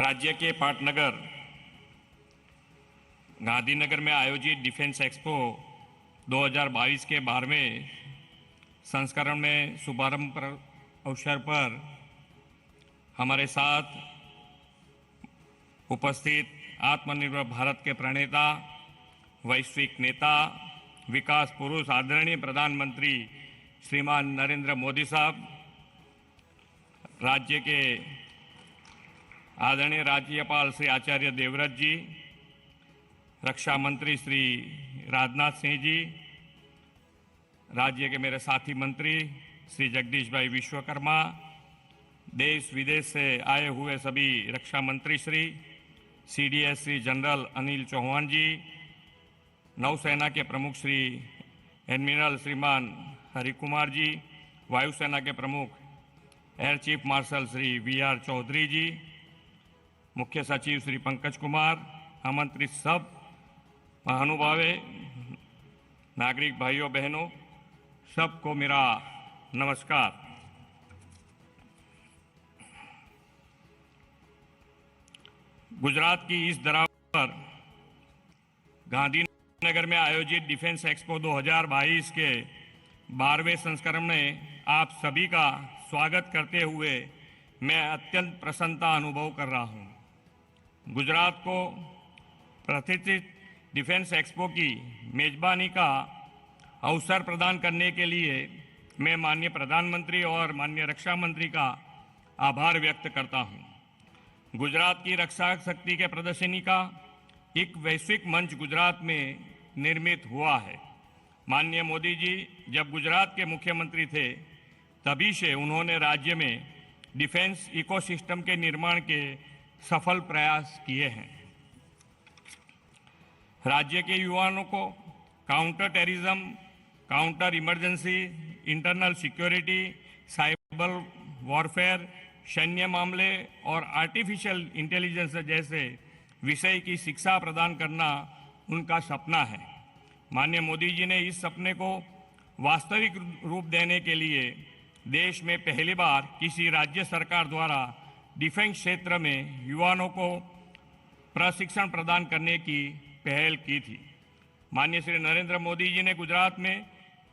राज्य के पाटनगर गांधीनगर में आयोजित डिफेंस एक्सपो 2022 के 12वें संस्करण में शुभारंभ अवसर पर हमारे साथ उपस्थित आत्मनिर्भर भारत के प्रणेता, वैश्विक नेता, विकास पुरुष आदरणीय प्रधानमंत्री श्रीमान नरेंद्र मोदी साहब, राज्य के आदरणीय राज्यपाल श्री आचार्य देवव्रत जी, रक्षा मंत्री श्री राजनाथ सिंह जी, राज्य के मेरे साथी मंत्री श्री जगदीश भाई विश्वकर्मा, देश विदेश से आए हुए सभी रक्षा मंत्री श्री CDS श्री जनरल अनिल चौहान जी, नौसेना के प्रमुख श्री एडमिरल श्रीमान हरिकुमार जी, वायुसेना के प्रमुख air chief marshal Shri VR Chaudhary ji, मुख्य सचिव श्री पंकज कुमार, आमंत्रित सब महानुभावे, नागरिक भाइयों बहनों, सबको मेरा नमस्कार। गुजरात की इस धरातल पर गांधीनगर में आयोजित डिफेंस एक्सपो 2022 के 12वें संस्करण में आप सभी का स्वागत करते हुए मैं अत्यंत प्रसन्नता अनुभव कर रहा हूं। गुजरात को प्रतिष्ठित डिफेंस एक्सपो की मेजबानी का अवसर प्रदान करने के लिए मैं माननीय प्रधानमंत्री और माननीय रक्षा मंत्री का आभार व्यक्त करता हूं। गुजरात की रक्षा शक्ति के प्रदर्शनी का एक वैश्विक मंच गुजरात में निर्मित हुआ है। माननीय मोदी जी जब गुजरात के मुख्यमंत्री थे तभी से उन्होंने राज्य में डिफेंस इकोसिस्टम के निर्माण के सफल प्रयास किए हैं। राज्य के युवाओं को counter terrorism, counter emergency, internal security, cyber warfare, सैन्य मामले और आर्टिफिशियल इंटेलिजेंस जैसे विषय की शिक्षा प्रदान करना उनका सपना है। माननीय मोदी जी ने इस सपने को वास्तविक रूप देने के लिए देश में पहली बार किसी राज्य सरकार द्वारा डिफेंस क्षेत्र में युवाओं को प्रशिक्षण प्रदान करने की पहल की थी। माननीय श्री नरेंद्र मोदी जी ने गुजरात में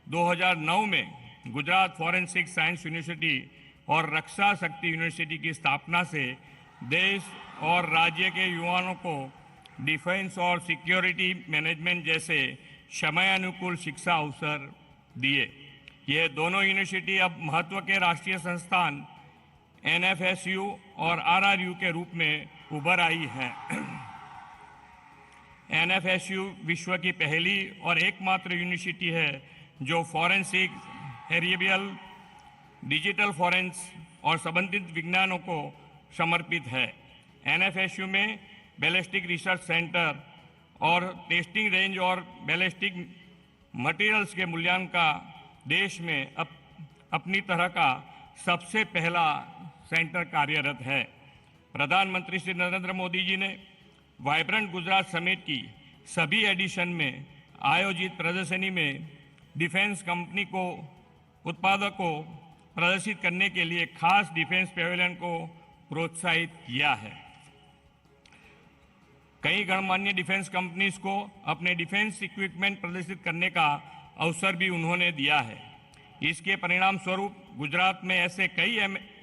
2009 में गुजरात फॉरेंसिक साइंस यूनिवर्सिटी और रक्षा शक्ति यूनिवर्सिटी की स्थापना से देश और राज्य के युवाओं को डिफेंस और सिक्योरिटी मैनेजमेंट जैसे समयानुकूल शिक्षा अवसर दिए। ये दोनों यूनिवर्सिटी अब महत्व के राष्ट्रीय संस्थान NFSU और RRU के रूप में उभर आई है। NFSU विश्व की पहली और एकमात्र यूनिवर्सिटी है जो फॉरेंसिक, हेरिबियल, डिजिटल फॉरेंस और संबंधित विज्ञानों को समर्पित है। NFSU में बैलिस्टिक रिसर्च सेंटर और टेस्टिंग रेंज और बैलिस्टिक मटेरियल्स के मूल्यांकन का देश में अपनी तरह का सबसे पहला सेंटर कार्यरत है। प्रधानमंत्री श्री नरेंद्र मोदी जी ने वाइब्रेंट गुजरात समिट की सभी एडिशन में आयोजित प्रदर्शनी में डिफेंस कंपनी को उत्पादों को प्रदर्शित करने के लिए खास डिफेंस पेविलियन को प्रोत्साहित किया है। कई गणमान्य डिफेंस कंपनीज को अपने डिफेंस इक्विपमेंट प्रदर्शित करने का अवसर भी उन्होंने दिया है। इसके परिणाम स्वरूप गुजरात में ऐसे कई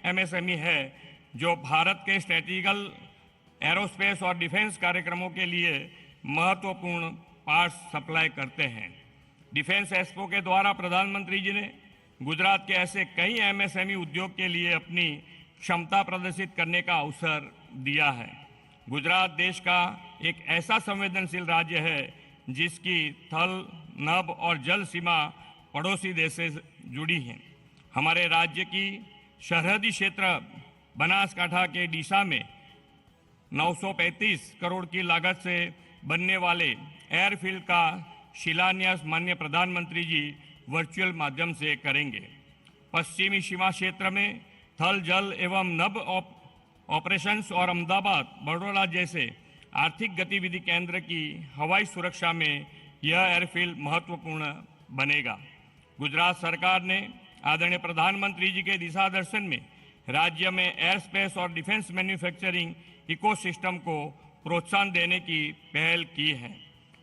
MSME है जो भारत के स्ट्रेटेजिकल एरोस्पेस और डिफेंस कार्यक्रमों के लिए महत्वपूर्ण पार्ट्स सप्लाई करते हैं। डिफेंस एक्सपो के द्वारा प्रधानमंत्री जी ने गुजरात के ऐसे कई MSME उद्योग के लिए अपनी क्षमता प्रदर्शित करने का अवसर दिया है। गुजरात देश का एक ऐसा संवेदनशील राज्य है जिसकी थल, नभ और जल सीमा पड़ोसी देश से जुड़ी हैं। हमारे राज्य की सरहदी क्षेत्र बनासकांठा के डीसा में 935 करोड़ की लागत से बनने वाले एयरफील्ड का शिलान्यास माननीय प्रधानमंत्री जी वर्चुअल माध्यम से करेंगे। पश्चिमी सीमा क्षेत्र में थल, जल एवं नभ ऑपरेशंस और अहमदाबाद, बड़ौदा जैसे आर्थिक गतिविधि केंद्र की हवाई सुरक्षा में यह एयरफील्ड महत्वपूर्ण बनेगा। गुजरात सरकार ने आदरणीय प्रधानमंत्री जी के दिशा दर्शन में राज्य में एयर स्पेस और डिफेंस मैन्युफैक्चरिंग इकोसिस्टम को प्रोत्साहन देने की पहल की है।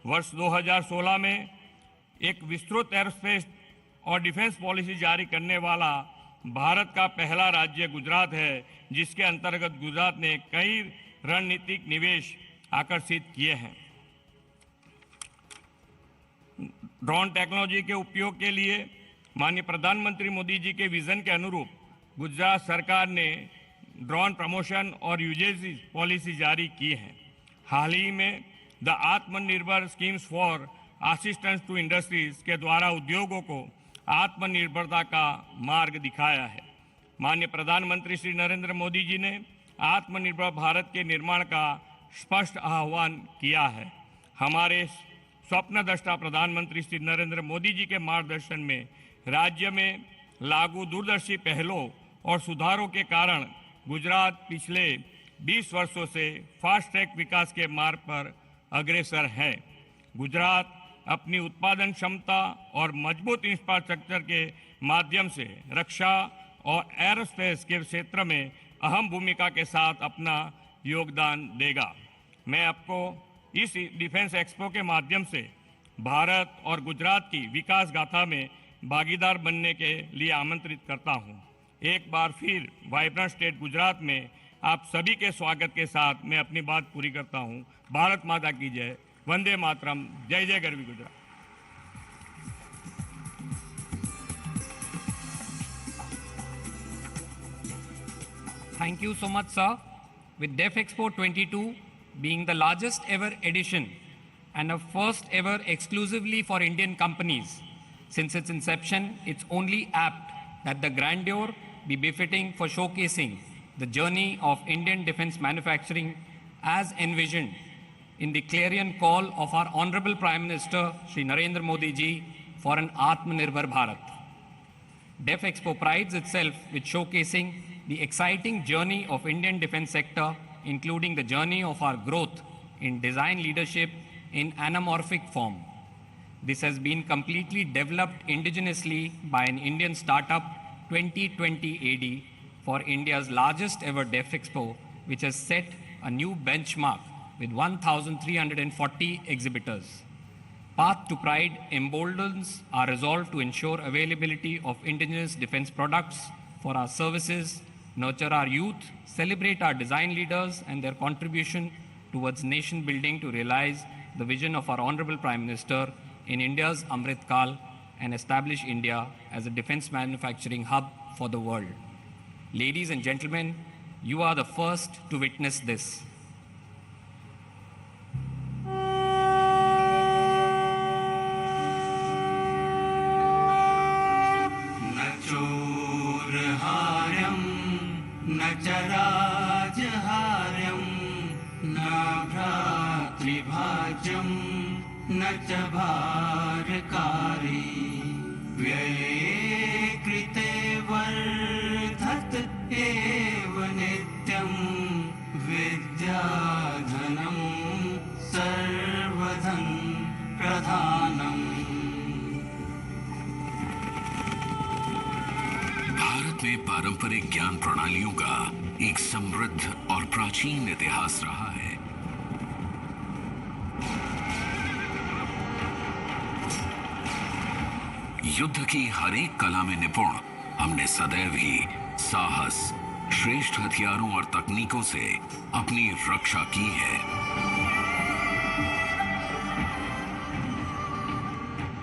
वर्ष 2016 में एक विस्तृत एयरस्पेस और डिफेंस पॉलिसी जारी करने वाला भारत का पहला राज्य गुजरात है, जिसके अंतर्गत गुजरात ने कई रणनीतिक निवेश आकर्षित किए हैं। ड्रोन टेक्नोलॉजी के उपयोग के लिए माननीय प्रधानमंत्री मोदी जी के विजन के अनुरूप गुजरात सरकार ने ड्रोन प्रमोशन और यूजेज पॉलिसी जारी की है। हाल ही में the Aatmanirbhar schemes for assistance to industries के द्वारा उद्योगों को आत्मनिर्भरता का मार्ग दिखाया है। माननीय प्रधानमंत्री श्री नरेंद्र मोदी जी ने आत्मनिर्भर भारत के निर्माण का स्पष्ट आह्वान किया है। हमारे स्वप्नद्रष्टा प्रधानमंत्री श्री नरेंद्र मोदी जी के मार्गदर्शन में राज्य में लागू दूरदर्शी पहलों और सुधारों के कारण गुजरात पिछले 20 वर्षों से फास्ट ट्रैक विकास के मार्ग पर अग्रसर है। गुजरात अपनी उत्पादन क्षमता और मजबूत इंफ्रास्ट्रक्चर के माध्यम से रक्षा और एरोस्पेस के क्षेत्र में अहम भूमिका के साथ अपना योगदान देगा। मैं आपको इस डिफेंस एक्सपो के माध्यम से भारत और गुजरात की विकास गाथा में भागीदार बनने के लिए आमंत्रित करता हूं। एक बार फिर वाइब्रेंट स्टेट गुजरात में आप सभी के स्वागत के साथ मैं अपनी बात पूरी करता हूं। भारत माता की जय, वंदे मातरम, जय जय Garvi Gujarat. Thank you so much, sir. With DEF Expo 22 being the largest ever edition and a first ever exclusively for Indian companies, since its inception, it's only apt that the grandeur be befitting for showcasing the journey of Indian defense manufacturing as envisioned in the clarion call of our Honorable Prime Minister, Shri Narendra Modi ji, for an Atmanirbhar Bharat. DEF Expo prides itself with showcasing the exciting journey of Indian defense sector, including the journey of our growth in design leadership in anamorphic form. This has been completely developed indigenously by an Indian startup 2020 AD for India's largest ever DEF Expo, which has set a new benchmark with 1,340 exhibitors. Path to Pride emboldens our resolve to ensure availability of indigenous defense products for our services, nurture our youth, celebrate our design leaders and their contribution towards nation building to realize the vision of our Honorable Prime Minister in India's Amrit Kal and establish India as a defense manufacturing hub for the world. Ladies and gentlemen, you are the first to witness this. न च राजहार्यं न भ्रातृभाज्यं न च भारकारी व्यये कृते वर्धत एव नित्यं विद्याधनं सर्वधन प्रधानम्। भारत में पारंपरिक ज्ञान प्रणालियों का एक समृद्ध और प्राचीन इतिहास रहा है। युद्ध की हर एक कला में निपुण हमने सदैव ही साहस, श्रेष्ठ हथियारों और तकनीकों से अपनी रक्षा की है।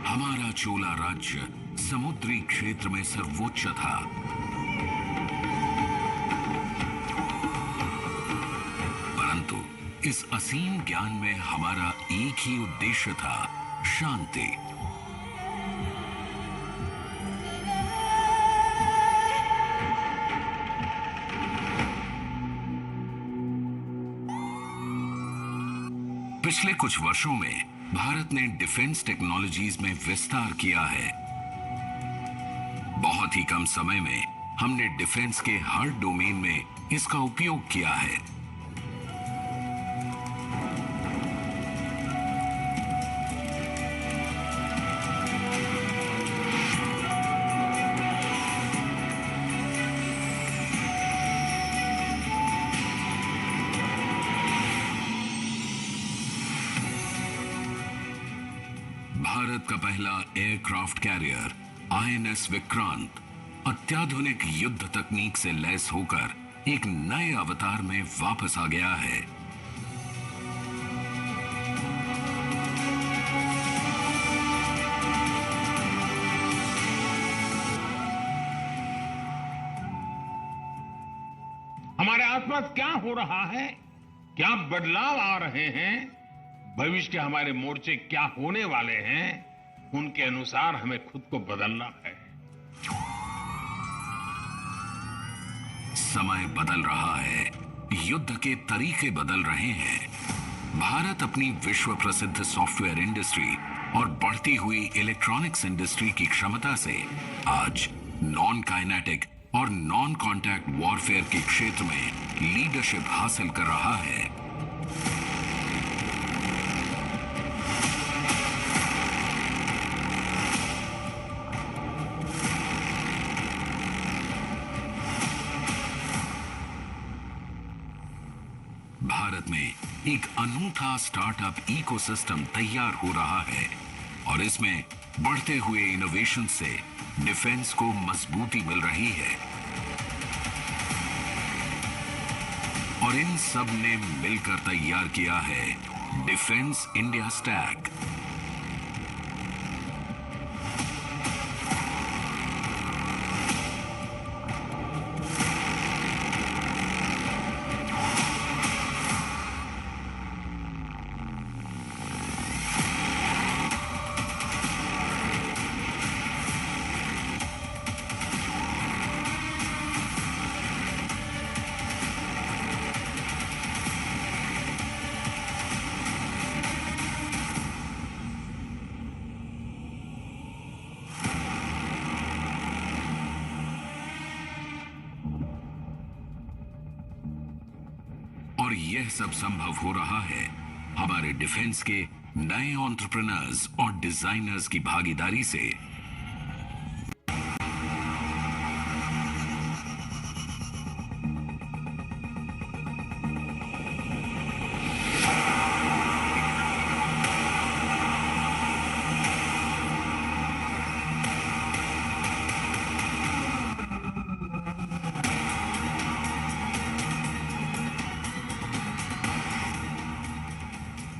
हमारा चोला राज्य समुद्री क्षेत्र में सर्वोच्च था। परंतु इस असीम ज्ञान में हमारा एक ही उद्देश्य था, शांति। पिछले कुछ वर्षों में भारत ने डिफेंस टेक्नोलॉजीज में विस्तार किया है। बहुत ही कम समय में हमने डिफेंस के हर डोमेन में इसका उपयोग किया है। का पहला एयरक्राफ्ट कैरियर आईएनएस विक्रांत अत्याधुनिक युद्ध तकनीक से लैस होकर एक नए अवतार में वापस आ गया है। हमारे आसपास क्या हो रहा है, क्या बदलाव आ रहे हैं, भविष्य के हमारे मोर्चे क्या होने वाले हैं, उनके अनुसार हमें खुद को बदलना है। समय बदल रहा है, युद्ध के तरीके बदल रहे हैं। भारत अपनी विश्व प्रसिद्ध सॉफ्टवेयर इंडस्ट्री और बढ़ती हुई इलेक्ट्रॉनिक्स इंडस्ट्री की क्षमता से आज नॉन काइनेटिक और नॉन कॉन्टैक्ट वॉरफेयर के क्षेत्र में लीडरशिप हासिल कर रहा है। भारत में एक अनूठा स्टार्टअप इकोसिस्टम तैयार हो रहा है और इसमें बढ़ते हुए इनोवेशन से डिफेंस को मजबूती मिल रही है। और इन सब ने मिलकर तैयार किया है डिफेंस इंडिया स्टैक। और यह सब संभव हो रहा है हमारे डिफेंस के नए एंटरप्रेन्योर्स और डिजाइनर्स की भागीदारी से।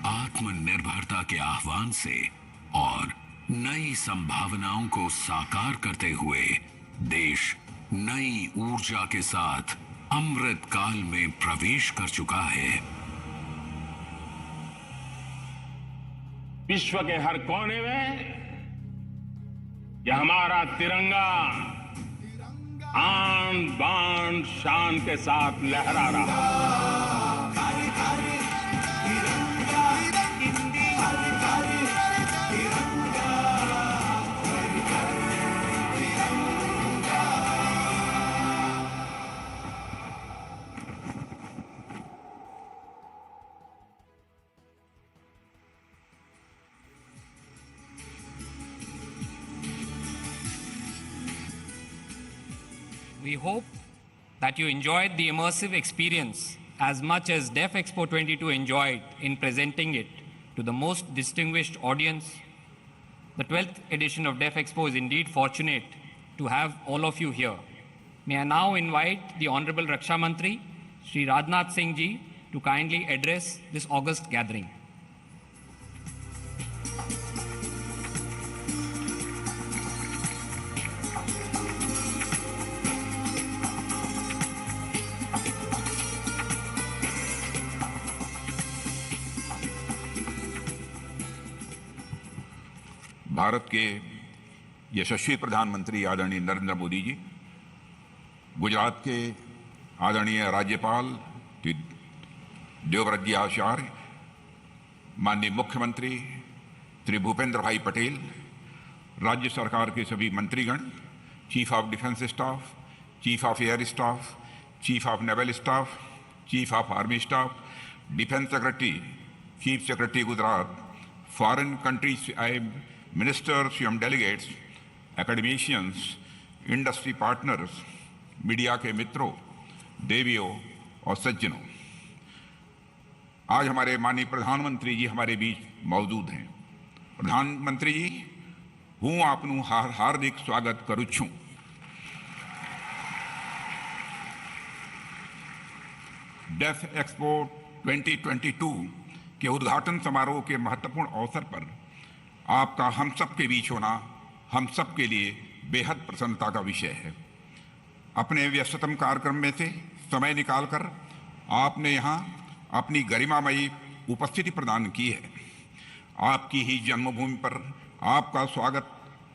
आत्मनिर्भरता के आह्वान से और नई संभावनाओं को साकार करते हुए देश नई ऊर्जा के साथ अमृत काल में प्रवेश कर चुका है। विश्व के हर कोने में यह हमारा तिरंगा आन बान शान के साथ लहरा रहा है। We hope that you enjoyed the immersive experience as much as Def Expo 22 enjoyed in presenting it to the most distinguished audience. The 12th edition of Def Expo is indeed fortunate to have all of you here. May I now invite the Honorable Raksha Mantri, Shri Rajnath Singh Ji, to kindly address this august gathering. Bharat के यशस्वी प्रधानमंत्री आदरणीय नरेंद्र मोदी जी, गुजरात के आदरणीय राज्यपाल देवव्रत जी आचार्य, माननीय मुख्यमंत्री श्री भूपेंद्र भाई पटेल, राज्य सरकार के सभी मंत्रीगण, chief of defence staff, chief of air staff, chief of naval staff, chief of army staff, defence secretary, chief secretary Gujarat, foreign countries ministers एवं delegates, academicians, industry partners, media के मित्रों, देवियों और सज्जनों, आज हमारे माननीय प्रधानमंत्री जी हमारे बीच मौजूद हैं। प्रधानमंत्री जी, હું આપનું હાર્દિક સ્વાગત કરું છું। डेफ एक्सपो 2022 के उद्घाटन समारोह के महत्वपूर्ण अवसर पर आपका हम सब के बीच होना हम सब के लिए बेहद प्रसन्नता का विषय है। अपने व्यस्ततम कार्यक्रम में से समय निकालकर आपने यहाँ अपनी गरिमामयी उपस्थिति प्रदान की है। आपकी ही जन्मभूमि पर आपका स्वागत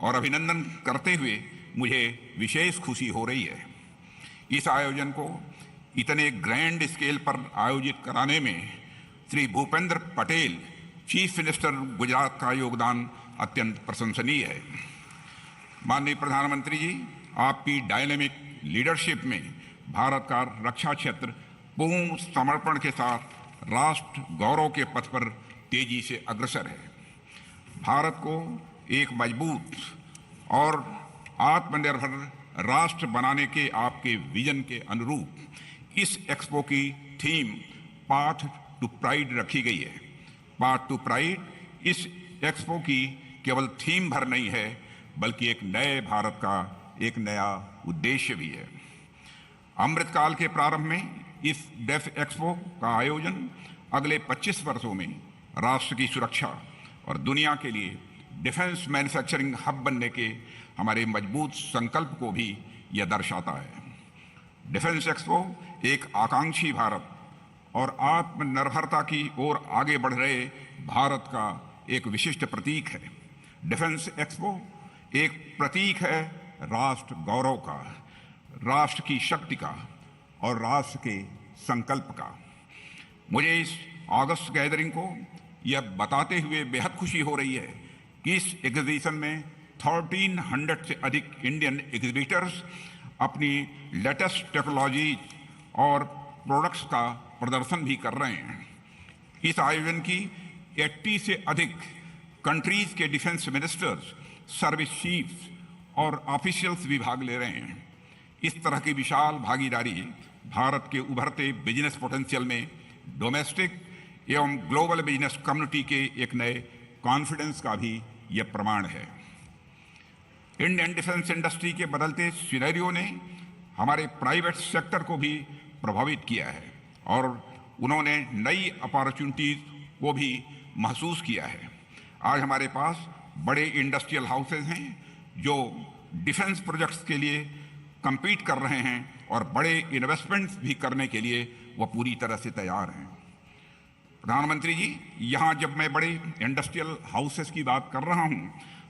और अभिनंदन करते हुए मुझे विशेष खुशी हो रही है। इस आयोजन को इतने ग्रैंड स्केल पर आयोजित कराने में श्री भूपेंद्र पटेल चीफ मिनिस्टर गुजरात का योगदान अत्यंत प्रशंसनीय है। माननीय प्रधानमंत्री जी, आपकी डायनेमिक लीडरशिप में भारत का रक्षा क्षेत्र पूर्ण समर्पण के साथ राष्ट्र गौरव के पथ पर तेजी से अग्रसर है। भारत को एक मजबूत और आत्मनिर्भर राष्ट्र बनाने के आपके विजन के अनुरूप इस एक्सपो की थीम पाथ टू प्राइड रखी गई है। पाथ टू प्राइड इस एक्सपो की केवल थीम भर नहीं है, बल्कि एक नए भारत का एक नया उद्देश्य भी है। अमृतकाल के प्रारंभ में इस डेफ एक्सपो का आयोजन अगले 25 वर्षों में राष्ट्र की सुरक्षा और दुनिया के लिए डिफेंस मैन्युफैक्चरिंग हब बनने के हमारे मजबूत संकल्प को भी यह दर्शाता है। डिफेंस एक्सपो एक आकांक्षी भारत और आत्मनिर्भरता की ओर आगे बढ़ रहे भारत का एक विशिष्ट प्रतीक है। डिफेंस एक्सपो एक प्रतीक है राष्ट्र गौरव का, राष्ट्र की शक्ति का और राष्ट्र के संकल्प का। मुझे इस अगस्त गैदरिंग को यह बताते हुए बेहद खुशी हो रही है कि इस एग्जीबिशन में 1300 से अधिक इंडियन एग्जीबिटर्स अपनी लेटेस्ट टेक्नोलॉजी और प्रोडक्ट्स का प्रदर्शन भी कर रहे हैं। इस आयोजन की 80 से अधिक कंट्रीज के डिफेंस मिनिस्टर्स, सर्विस चीफ्स और ऑफिशियल्स भी भाग ले रहे हैं। इस तरह की विशाल भागीदारी भारत के उभरते बिजनेस पोटेंशियल में डोमेस्टिक एवं ग्लोबल बिजनेस कम्युनिटी के एक नए कॉन्फिडेंस का भी यह प्रमाण है। इंडियन डिफेंस इंडस्ट्री के बदलते सिनेरियो ने हमारे प्राइवेट सेक्टर को भी प्रभावित किया है और उन्होंने नई अपॉर्चुनिटीज को भी महसूस किया है। आज हमारे पास बड़े इंडस्ट्रियल हाउसेज हैं जो डिफेंस प्रोजेक्ट्स के लिए compete कर रहे हैं और बड़े इन्वेस्टमेंट्स भी करने के लिए वह पूरी तरह से तैयार हैं। प्रधानमंत्री जी, यहाँ जब मैं बड़े इंडस्ट्रियल हाउसेस की बात कर रहा हूँ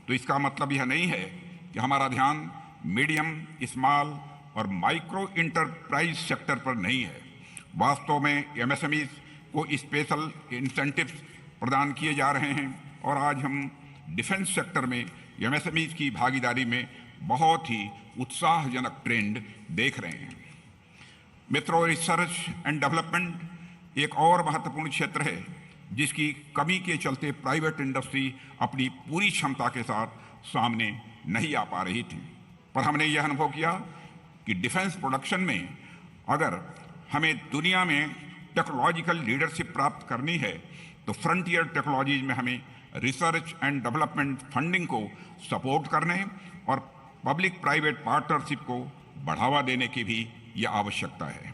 तो इसका मतलब यह नहीं है कि हमारा ध्यान मीडियम, स्मॉल और माइक्रो इंटरप्राइज सेक्टर पर नहीं है। वास्तव में एमएसएमईज को स्पेशल इंसेंटिव्स प्रदान किए जा रहे हैं और आज हम डिफेंस सेक्टर में एमएसएमईज की भागीदारी में बहुत ही उत्साहजनक ट्रेंड देख रहे हैं। मित्रों, रिसर्च एंड डेवलपमेंट एक और महत्वपूर्ण क्षेत्र है जिसकी कमी के चलते प्राइवेट इंडस्ट्री अपनी पूरी क्षमता के साथ सामने नहीं आ पा रही थी। पर हमने यह अनुभव किया कि डिफेंस प्रोडक्शन में अगर हमें दुनिया में टेक्नोलॉजिकल लीडरशिप प्राप्त करनी है तो फ्रंटियर टेक्नोलॉजीज में हमें रिसर्च एंड डेवलपमेंट फंडिंग को सपोर्ट करने और पब्लिक प्राइवेट पार्टनरशिप को बढ़ावा देने की भी यह आवश्यकता है।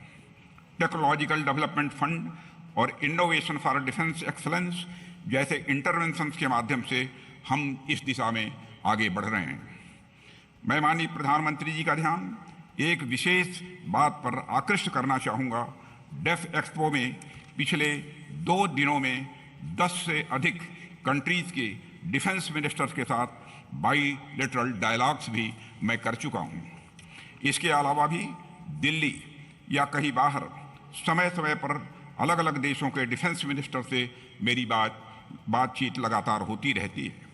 टेक्नोलॉजिकल डेवलपमेंट फंड और इनोवेशन फॉर डिफेंस एक्सलेंस जैसे इंटरवेंशंस के माध्यम से हम इस दिशा में आगे बढ़ रहे हैं। मैं माननीय प्रधानमंत्री जी का ध्यान एक विशेष बात पर आकृष्ट करना चाहूँगा। डेफ एक्सपो में पिछले 2 दिनों में 10 से अधिक कंट्रीज के डिफेंस मिनिस्टर्स के साथ बाईलेटरल डायलॉग्स भी मैं कर चुका हूँ। इसके अलावा भी दिल्ली या कहीं बाहर समय समय पर अलग अलग देशों के डिफेंस मिनिस्टर से मेरी बातचीत लगातार होती रहती है।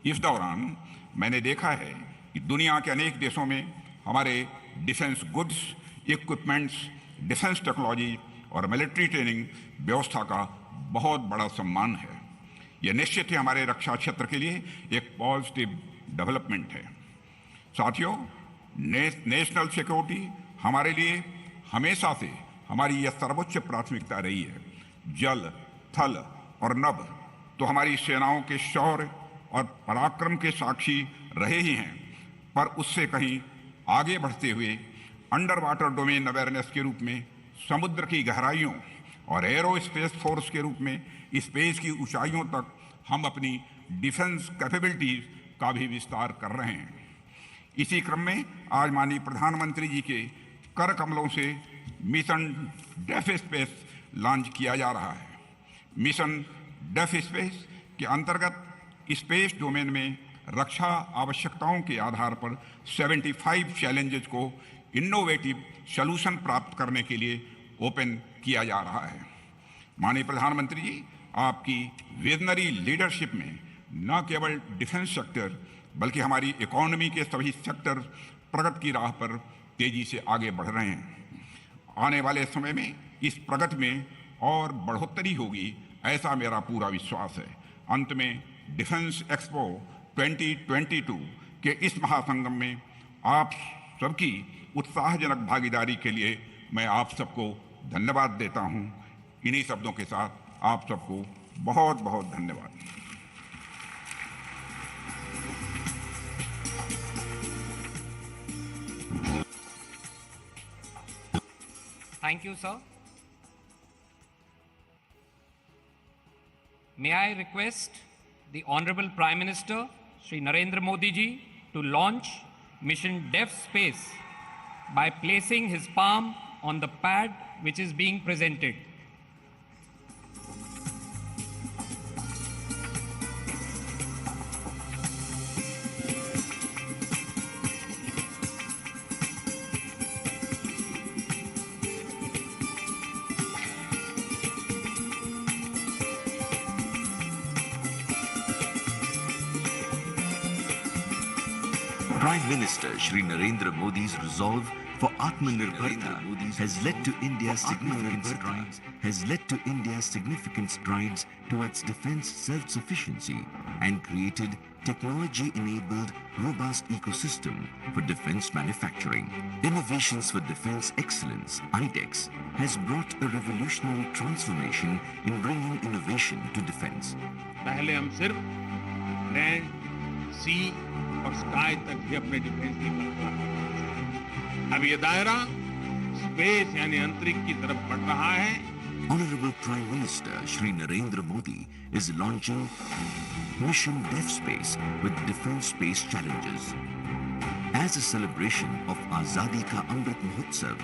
इस दौरान मैंने देखा है कि दुनिया के अनेक देशों में हमारे defence goods, equipments, defence technology और मिलिट्री ट्रेनिंग व्यवस्था का बहुत बड़ा सम्मान है। यह निश्चित ही हमारे रक्षा क्षेत्र के लिए एक पॉजिटिव डेवलपमेंट है। साथियों, नेशनल सिक्योरिटी हमारे लिए हमेशा से हमारी यह सर्वोच्च प्राथमिकता रही है। जल, थल और नभ तो हमारी सेनाओं के शौर्य और पराक्रम के साक्षी रहे ही हैं, पर उससे कहीं आगे बढ़ते हुए अंडर वाटर डोमेन अवेयरनेस के रूप में समुद्र की गहराइयों और एरो स्पेस फोर्स के रूप में स्पेस की ऊंचाइयों तक हम अपनी डिफेंस कैपेबिलिटीज का भी विस्तार कर रहे हैं। इसी क्रम में आज माननीय प्रधानमंत्री जी के कर कमलों से मिशन डेफ स्पेस लॉन्च किया जा रहा है। मिशन डेफ स्पेस के अंतर्गत स्पेस डोमेन में रक्षा आवश्यकताओं के आधार पर 75 चैलेंजेस को इनोवेटिव सॉल्यूशन प्राप्त करने के लिए ओपन किया जा रहा है। माननीय प्रधानमंत्री जी, आपकी विजनरी लीडरशिप में न केवल डिफेंस सेक्टर बल्कि हमारी इकोनॉमी के सभी सेक्टर प्रगति की राह पर तेजी से आगे बढ़ रहे हैं। आने वाले समय में इस प्रगति में और बढ़ोतरी होगी, ऐसा मेरा पूरा विश्वास है। अंत में डिफेंस एक्सपो 2022 के इस महासंगम में आप सबकी उत्साहजनक भागीदारी के लिए मैं आप सबको धन्यवाद देता हूं। इन्हीं शब्दों के साथ आप सबको बहुत बहुत धन्यवाद। Thank you, sir. May I request the Honorable Prime Minister, Shri Narendra Modi ji, to launch Mission Deaf Space by placing his palm on the pad which is being presented. Prime Minister Shri Narendra Modi's resolve for Atmanirbharta has led to India's significant strides towards defense self-sufficiency and created technology-enabled robust ecosystem for defense manufacturing. Innovations for Defense Excellence, IDEX, has brought a revolutionary transformation in bringing innovation to defense. पहले हम सिर्फ land, सी और sky तक ही अपने defence की कल्पना करते थे। अब ये दायरा स्पेस यानी अंतरिक्ष की तरफ बढ़ रहा है। Honorable Prime Minister Shri Narendra Modi is launching Mission Deaf Space with Defense Space Challenges. As a celebration of Azadi Ka Amrit Mahotsav,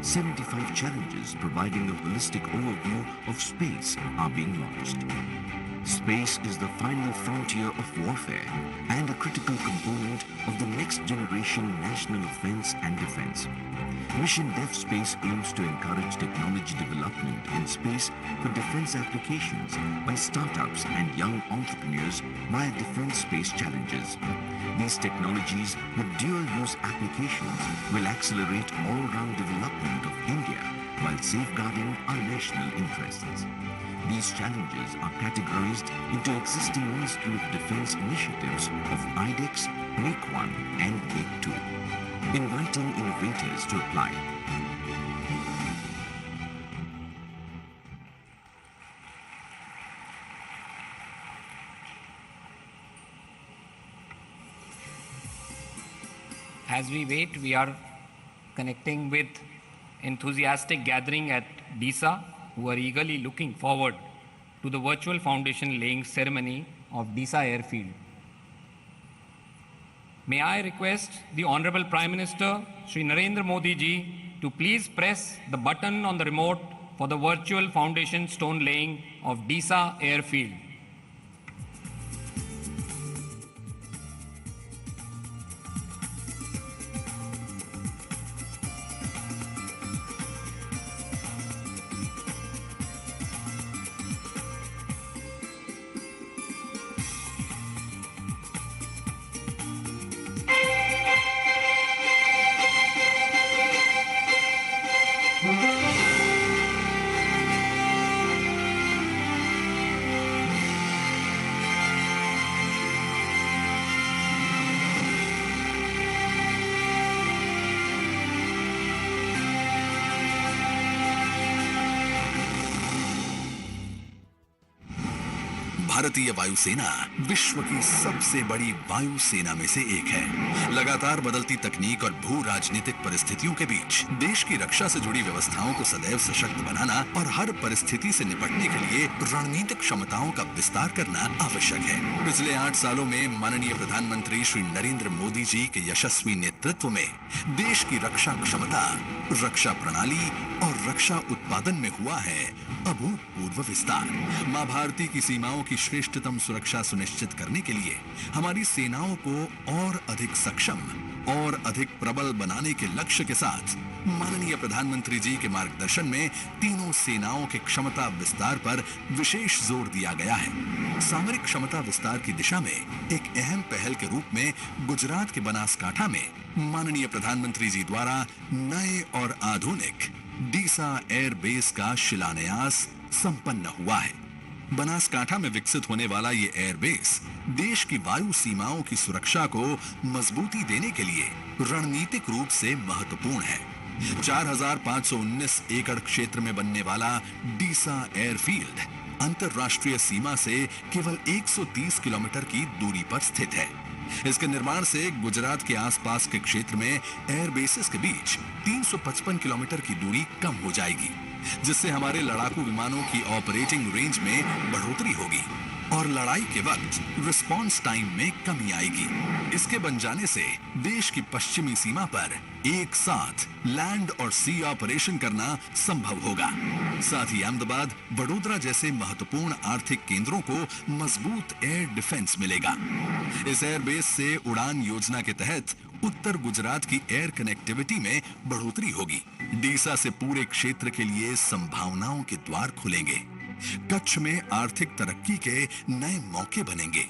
75 challenges providing a holistic overview of space are being launched. Space is the final frontier of warfare and a critical component of the next generation national offense and defense. Mission Deaf Space aims to encourage technology development in space for defense applications by startups and young entrepreneurs via defense space challenges. These technologies with dual-use applications will accelerate all-round development of India while safeguarding our national interests. These challenges are categorized into existing Ministry of Defense initiatives of IDEX, Make 1 and Make 2, inviting innovators to apply. As we wait, we are connecting with enthusiastic gathering at DISA who are eagerly looking forward to the virtual foundation laying ceremony of DISA Airfield. May I request the Honorable Prime Minister, Shri Narendra Modi ji, to please press the button on the remote for the virtual foundation stone laying of DISA Airfield. भारतीय वायुसेना विश्व की सबसे बड़ी वायुसेना में से एक है। लगातार बदलती तकनीक और भू राजनीतिक परिस्थितियों के बीच देश की रक्षा से जुड़ी व्यवस्थाओं को सदैव सशक्त बनाना और हर परिस्थिति से निपटने के लिए रणनीतिक क्षमताओं का विस्तार करना आवश्यक है। पिछले 8 सालों में माननीय प्रधानमंत्री श्री नरेंद्र मोदी जी के यशस्वी नेतृत्व में देश की रक्षा क्षमता, रक्षा प्रणाली और रक्षा उत्पादन में हुआ है अभूतपूर्व विस्तार। मां भारती की सीमाओं की श्रेष्ठतम सुरक्षा सुनिश्चित करने के लिए हमारी सेनाओं को और अधिक सक्षम और अधिक प्रबल बनाने के लक्ष्य के साथ माननीय प्रधानमंत्री जी के मार्गदर्शन में तीनों सेनाओं के क्षमता विस्तार पर विशेष जोर दिया गया है। सामरिक क्षमता विस्तार की दिशा में एक अहम पहल के रूप में गुजरात के बनासकांठा में माननीय प्रधानमंत्री जी द्वारा नए और आधुनिक डीसा एयर बेस का शिलान्यास संपन्न हुआ है। बनासकांठा में विकसित होने वाला ये एयरबेस देश की वायु सीमाओं की सुरक्षा को मजबूती देने के लिए रणनीतिक रूप से महत्वपूर्ण है। 4,519 एकड़ क्षेत्र में बनने वाला डीसा एयरफील्ड अंतर्राष्ट्रीय सीमा से केवल 130 किलोमीटर की दूरी पर स्थित है। इसके निर्माण से गुजरात के आसपास के क्षेत्र में एयरबेसेस के बीच 355 किलोमीटर की दूरी कम हो जाएगी, जिससे हमारे लड़ाकू विमानों की ऑपरेटिंग रेंज में बढ़ोतरी होगी और लड़ाई के वक्त रिस्पांस टाइम में कमी आएगी। इसके बन जाने से देश की पश्चिमी सीमा पर एक साथ लैंड और सी ऑपरेशन करना संभव होगा। साथ ही अहमदाबाद, वडोदरा जैसे महत्वपूर्ण आर्थिक केंद्रों को मजबूत एयर डिफेंस मिलेगा। इस एयरबेस से उड़ान योजना के तहत उत्तर गुजरात की एयर कनेक्टिविटी में बढ़ोतरी होगी। डीसा से पूरे क्षेत्र के लिए संभावनाओं के द्वार खुलेंगे। कच्छ में आर्थिक तरक्की के नए मौके बनेंगे।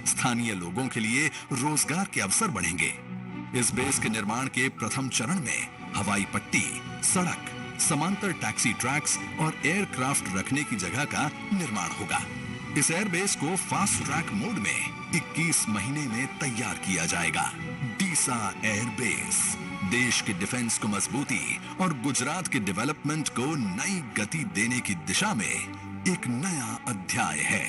स्थानीय लोगों के लिए रोजगार के अवसर बढ़ेंगे। इस बेस के निर्माण के प्रथम चरण में हवाई पट्टी, सड़क, समांतर टैक्सी ट्रैक्स और एयरक्राफ्ट रखने की जगह का निर्माण होगा। इस एयरबेस को फास्ट ट्रैक मोड में 21 महीने में तैयार किया जाएगा। डीसा एयरबेस देश के डिफेंस को मजबूती और गुजरात के डेवलपमेंट को नई गति देने की दिशा में एक नया अध्याय है।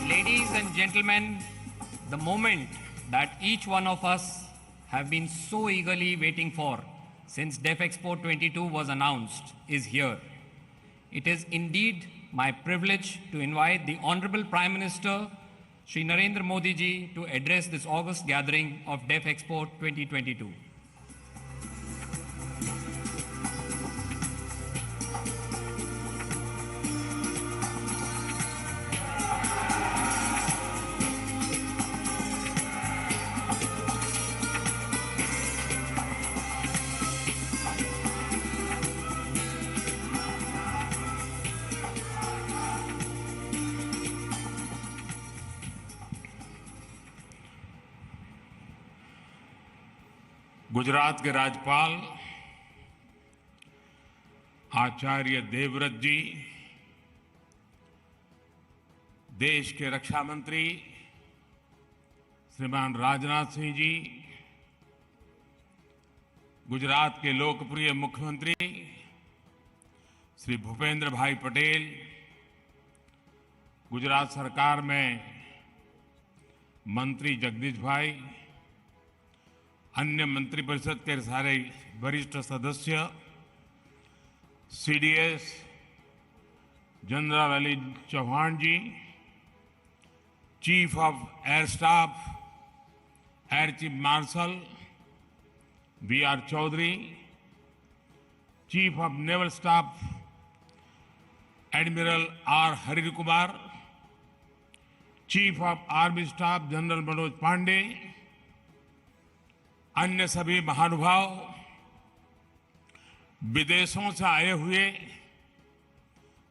Ladies and gentlemen, the moment that each one of us have been so eagerly waiting for since DefExpo 22 was announced is here. It is indeed my privilege to invite the Honorable Prime Minister Shri Narendra Modi ji to address this August gathering of DefExpo 2022. Gujarat के राज्यपाल आचार्य देवव्रत जी, देश के रक्षा मंत्री श्रीमान राजनाथ सिंह जी, गुजरात के लोकप्रिय मुख्यमंत्री श्री भूपेंद्र भाई पटेल, गुजरात सरकार में मंत्री जगदीश भाई, अन्य मंत्रिपरिषद के सारे वरिष्ठ सदस्य, CDS general Ali Chauhan ji, chief of air staff air chief marshal B R Chaudhary, chief of naval staff admiral R Hari Kumar, chief of army staff general Manoj Pande, अन्य सभी महानुभाव, विदेशों से आए हुए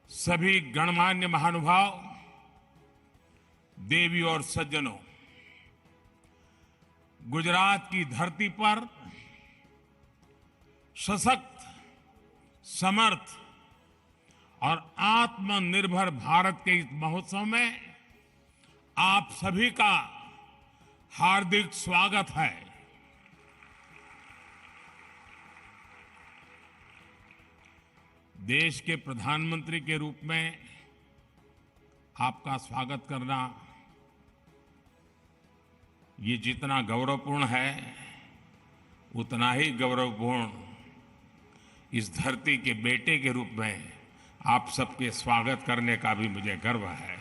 सभी गणमान्य महानुभाव, देवी और सज्जनों, गुजरात की धरती पर सशक्त, समर्थ और आत्मनिर्भर भारत के इस महोत्सव में आप सभी का हार्दिक स्वागत है। देश के प्रधानमंत्री के रूप में आपका स्वागत करना ये जितना गौरवपूर्ण है उतना ही गौरवपूर्ण इस धरती के बेटे के रूप में आप सबके स्वागत करने का भी मुझे गर्व है।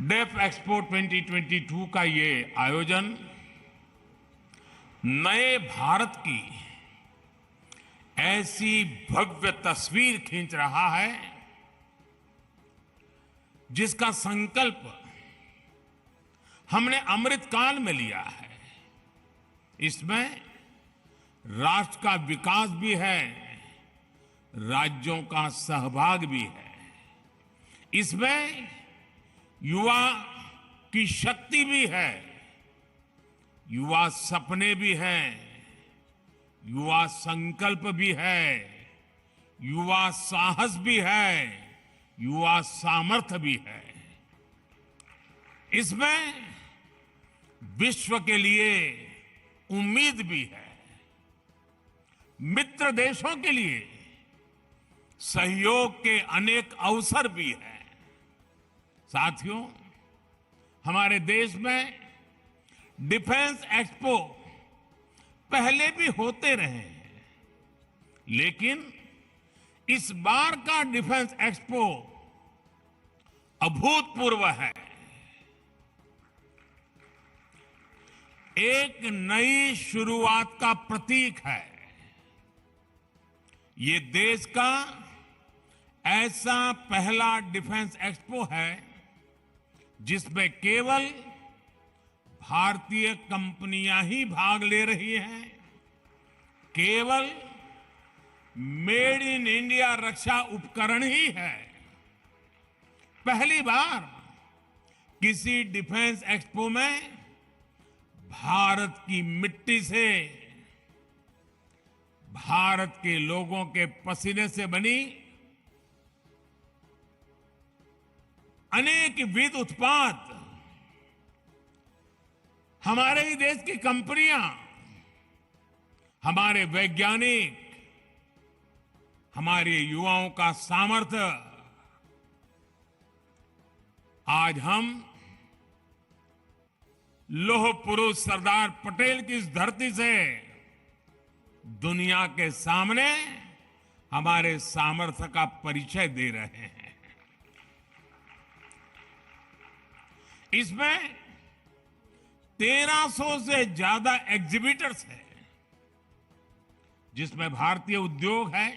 डेफ एक्सपो 2022 का ये आयोजन नए भारत की ऐसी भव्य तस्वीर खींच रहा है जिसका संकल्प हमने अमृतकाल में लिया है। इसमें राष्ट्र का विकास भी है, राज्यों का सहभाग भी है। इसमें युवा की शक्ति भी है, युवा सपने भी हैं, युवा संकल्प भी है, युवा साहस भी है, युवा सामर्थ्य भी है। इसमें विश्व के लिए उम्मीद भी है, मित्र देशों के लिए सहयोग के अनेक अवसर भी हैं। साथियों, हमारे देश में डिफेंस एक्सपो पहले भी होते रहे हैं, लेकिन इस बार का डिफेंस एक्सपो अभूतपूर्व है। एक नई शुरुआत का प्रतीक है। ये देश का ऐसा पहला डिफेंस एक्सपो है जिसमें केवल भारतीय कंपनियां ही भाग ले रही हैं। केवल मेड इन इंडिया रक्षा उपकरण ही है। पहली बार किसी डिफेंस एक्सपो में भारत की मिट्टी से, भारत के लोगों के पसीने से बनी अनेक विध उत्पाद हमारे ही देश की कंपनियां, हमारे वैज्ञानिक, हमारे युवाओं का सामर्थ्य आज हम लौह पुरुष सरदार पटेल की इस धरती से दुनिया के सामने हमारे सामर्थ्य का परिचय दे रहे हैं। इसमें 1300 से ज्यादा एग्जीबिटर्स हैं, जिसमें भारतीय उद्योग है,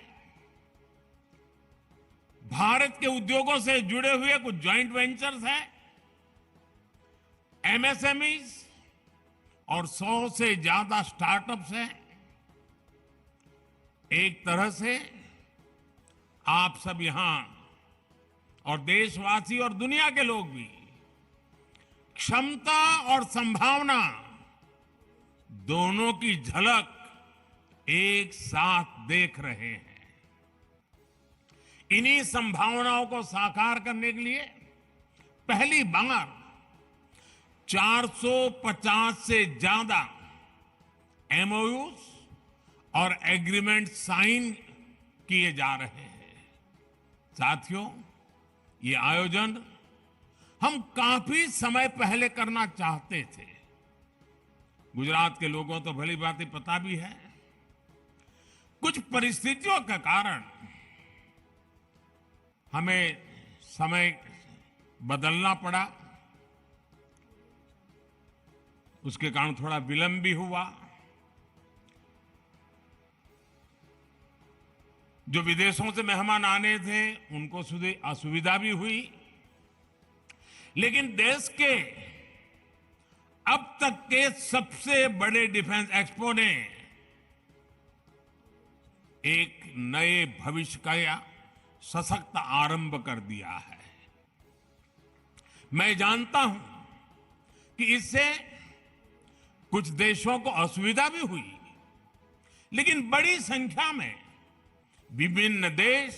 भारत के उद्योगों से जुड़े हुए कुछ जॉइंट वेंचर्स हैं, एमएसएमईज और 100 से ज्यादा स्टार्टअप्स हैं। एक तरह से आप सब यहां और देशवासी और दुनिया के लोग भी क्षमता और संभावना दोनों की झलक एक साथ देख रहे हैं। इन्हीं संभावनाओं को साकार करने के लिए पहली बार 450 से ज्यादा एमओयूज और एग्रीमेंट साइन किए जा रहे हैं। साथियों, ये आयोजन हम काफी समय पहले करना चाहते थे। गुजरात के लोगों तो भली बात पता भी है, कुछ परिस्थितियों के कारण हमें समय बदलना पड़ा, उसके कारण थोड़ा विलंब भी हुआ। जो विदेशों से मेहमान आने थे उनको असुविधा भी हुई, लेकिन देश के अब तक के सबसे बड़े डिफेंस एक्सपो ने एक नए भविष्य का सशक्त आरंभ कर दिया है। मैं जानता हूं कि इससे कुछ देशों को असुविधा भी हुई, लेकिन बड़ी संख्या में विभिन्न देश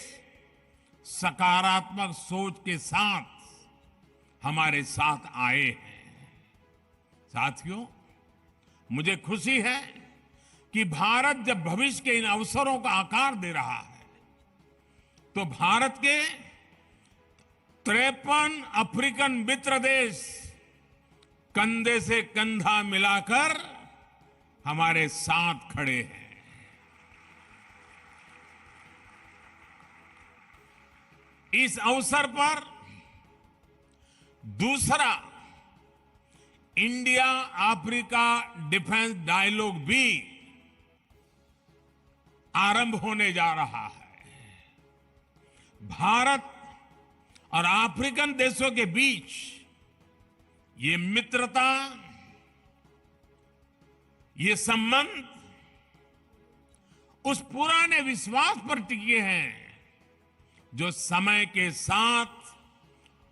सकारात्मक सोच के साथ हमारे साथ आए हैं। साथियों, मुझे खुशी है कि भारत जब भविष्य के इन अवसरों का आकार दे रहा है, तो भारत के 53 अफ्रीकन मित्र देश कंधे से कंधा मिलाकर हमारे साथ खड़े हैं। इस अवसर पर दूसरा इंडिया अफ्रीका डिफेंस डायलॉग भी आरंभ होने जा रहा है। भारत और अफ्रीकन देशों के बीच ये मित्रता, ये संबंध उस पुराने विश्वास पर टिके हैं जो समय के साथ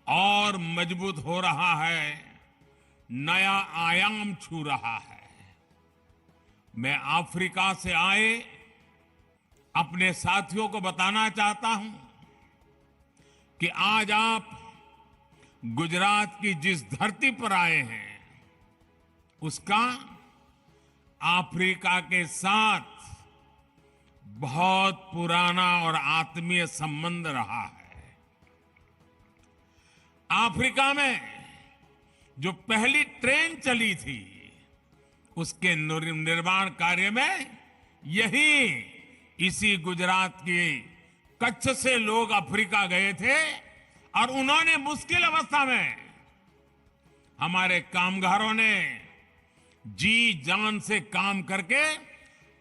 और मजबूत हो रहा है, नया आयाम छू रहा है। मैं अफ्रीका से आए अपने साथियों को बताना चाहता हूं कि आज आप गुजरात की जिस धरती पर आए हैं, उसका अफ्रीका के साथ बहुत पुराना और आत्मीय संबंध रहा है। अफ्रीका में जो पहली ट्रेन चली थी, उसके निर्माण कार्य में इसी गुजरात के कच्छ से लोग अफ्रीका गए थे और उन्होंने मुश्किल अवस्था में हमारे कामगारों ने जी जान से काम करके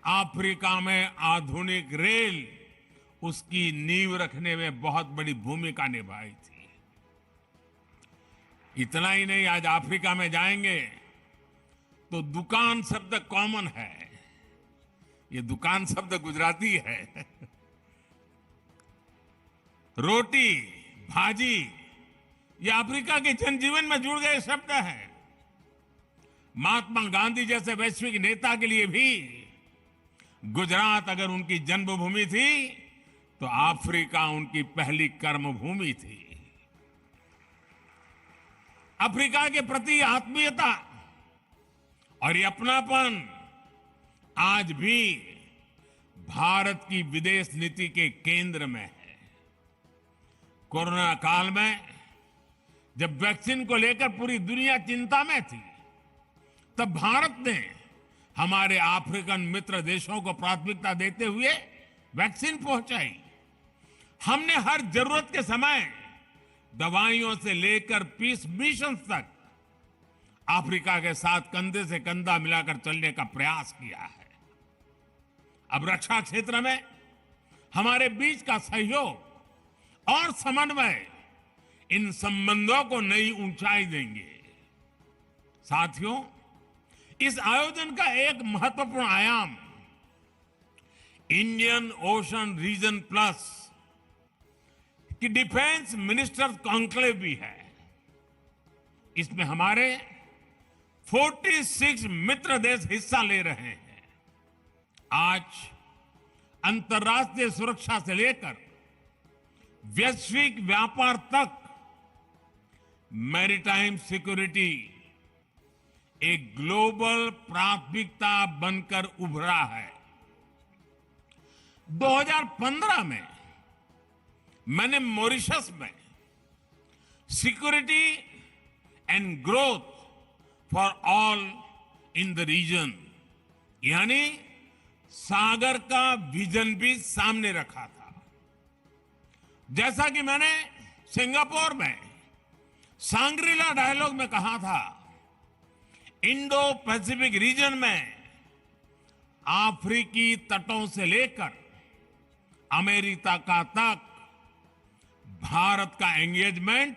अफ्रीका में आधुनिक रेल, उसकी नींव रखने में बहुत बड़ी भूमिका निभाई थी। इतना ही नहीं, आज अफ्रीका में जाएंगे तो दुकान शब्द कॉमन है। ये दुकान शब्द गुजराती है। रोटी, भाजी, ये अफ्रीका के जनजीवन में जुड़ गए शब्द हैं। महात्मा गांधी जैसे वैश्विक नेता के लिए भी गुजरात अगर उनकी जन्मभूमि थी, तो अफ्रीका उनकी पहली कर्मभूमि थी। अफ्रीका के प्रति आत्मीयता और ये अपनापन आज भी भारत की विदेश नीति के केंद्र में है। कोरोना काल में जब वैक्सीन को लेकर पूरी दुनिया चिंता में थी, तब भारत ने हमारे अफ्रीकन मित्र देशों को प्राथमिकता देते हुए वैक्सीन पहुंचाई। हमने हर जरूरत के समय दवाइयों से लेकर पीस मिशन तक अफ्रीका के साथ कंधे से कंधा मिलाकर चलने का प्रयास किया है। अब रक्षा क्षेत्र में हमारे बीच का सहयोग और समन्वय इन संबंधों को नई ऊंचाई देंगे। साथियों, इस आयोजन का एक महत्वपूर्ण आयाम इंडियन ओशन रीजन प्लस की डिफेंस मिनिस्टर्स कॉन्क्लेव भी है। इसमें हमारे 46 मित्र देश हिस्सा ले रहे हैं। आज अंतर्राष्ट्रीय सुरक्षा से लेकर वैश्विक व्यापार तक मैरीटाइम सिक्योरिटी एक ग्लोबल प्राथमिकता बनकर उभरा है। 2015 में मैंने मॉरिशस में security and growth for all in the region, यानी सागर का विजन भी सामने रखा था। जैसा कि मैंने सिंगापुर में सांग्रीला डायलॉग में कहा था, इंडो पैसिफिक रीजन में अफ्रीकी तटों से लेकर अमेरिका का तक भारत का एंगेजमेंट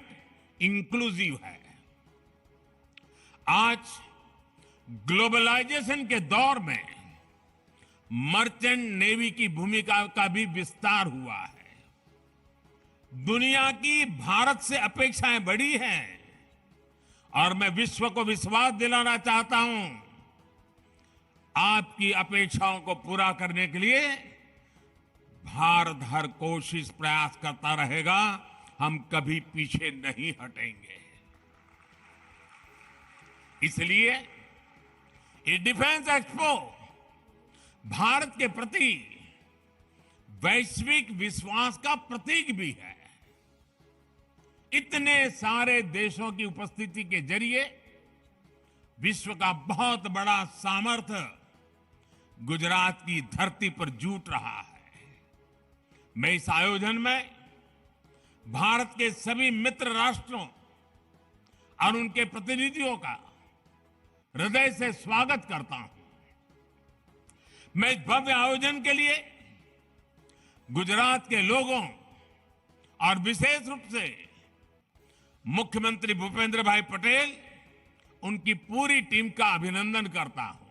इंक्लूसिव है। आज ग्लोबलाइजेशन के दौर में मर्चेंट नेवी की भूमिका का भी विस्तार हुआ है। दुनिया की भारत से अपेक्षाएं बड़ी हैं और मैं विश्व को विश्वास दिलाना चाहता हूं, आपकी अपेक्षाओं को पूरा करने के लिए भारत हर कोशिश प्रयास करता रहेगा। हम कभी पीछे नहीं हटेंगे। इसलिए ये डिफेंस एक्सपो भारत के प्रति वैश्विक विश्वास का प्रतीक भी है। इतने सारे देशों की उपस्थिति के जरिए विश्व का बहुत बड़ा सामर्थ्य गुजरात की धरती पर जुट रहा है। मैं इस आयोजन में भारत के सभी मित्र राष्ट्रों और उनके प्रतिनिधियों का हृदय से स्वागत करता हूं। मैं इस भव्य आयोजन के लिए गुजरात के लोगों और विशेष रूप से मुख्यमंत्री भूपेंद्र भाई पटेल, उनकी पूरी टीम का अभिनंदन करता हूं।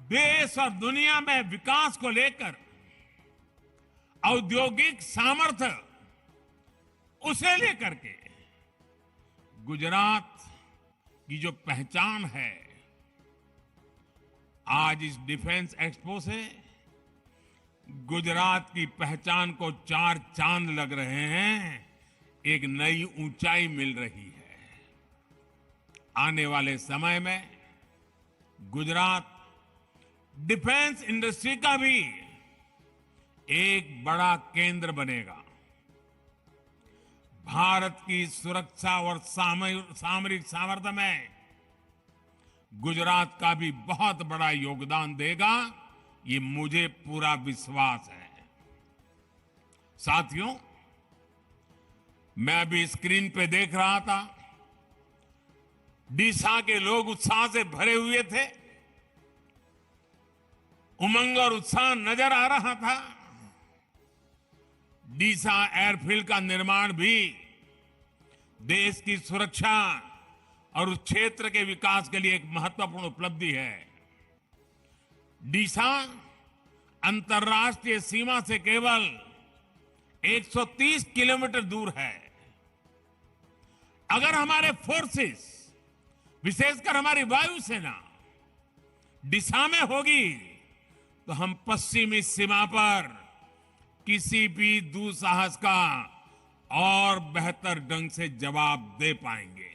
देश और दुनिया में विकास को लेकर औद्योगिक सामर्थ्य उसे लेकर के गुजरात की जो पहचान है, आज इस डिफेंस एक्सपो से गुजरात की पहचान को चार चांद लग रहे हैं, एक नई ऊंचाई मिल रही है। आने वाले समय में गुजरात डिफेंस इंडस्ट्री का भी एक बड़ा केंद्र बनेगा। भारत की सुरक्षा और सामरिक सामर्थ्य में गुजरात का भी बहुत बड़ा योगदान देगा, ये मुझे पूरा विश्वास है। साथियों, मैं अभी स्क्रीन पे देख रहा था, डीसा के लोग उत्साह से भरे हुए थे, उमंग और उत्साह नजर आ रहा था। डीसा एयरफील्ड का निर्माण भी देश की सुरक्षा और उस क्षेत्र के विकास के लिए एक महत्वपूर्ण उपलब्धि है। डीसा अंतर्राष्ट्रीय सीमा से केवल 130 किलोमीटर दूर है। अगर हमारे फोर्सेस, विशेषकर हमारी वायुसेना डीसा में होगी, तो हम पश्चिमी सीमा पर किसी भी दुस्साहस का और बेहतर ढंग से जवाब दे पाएंगे।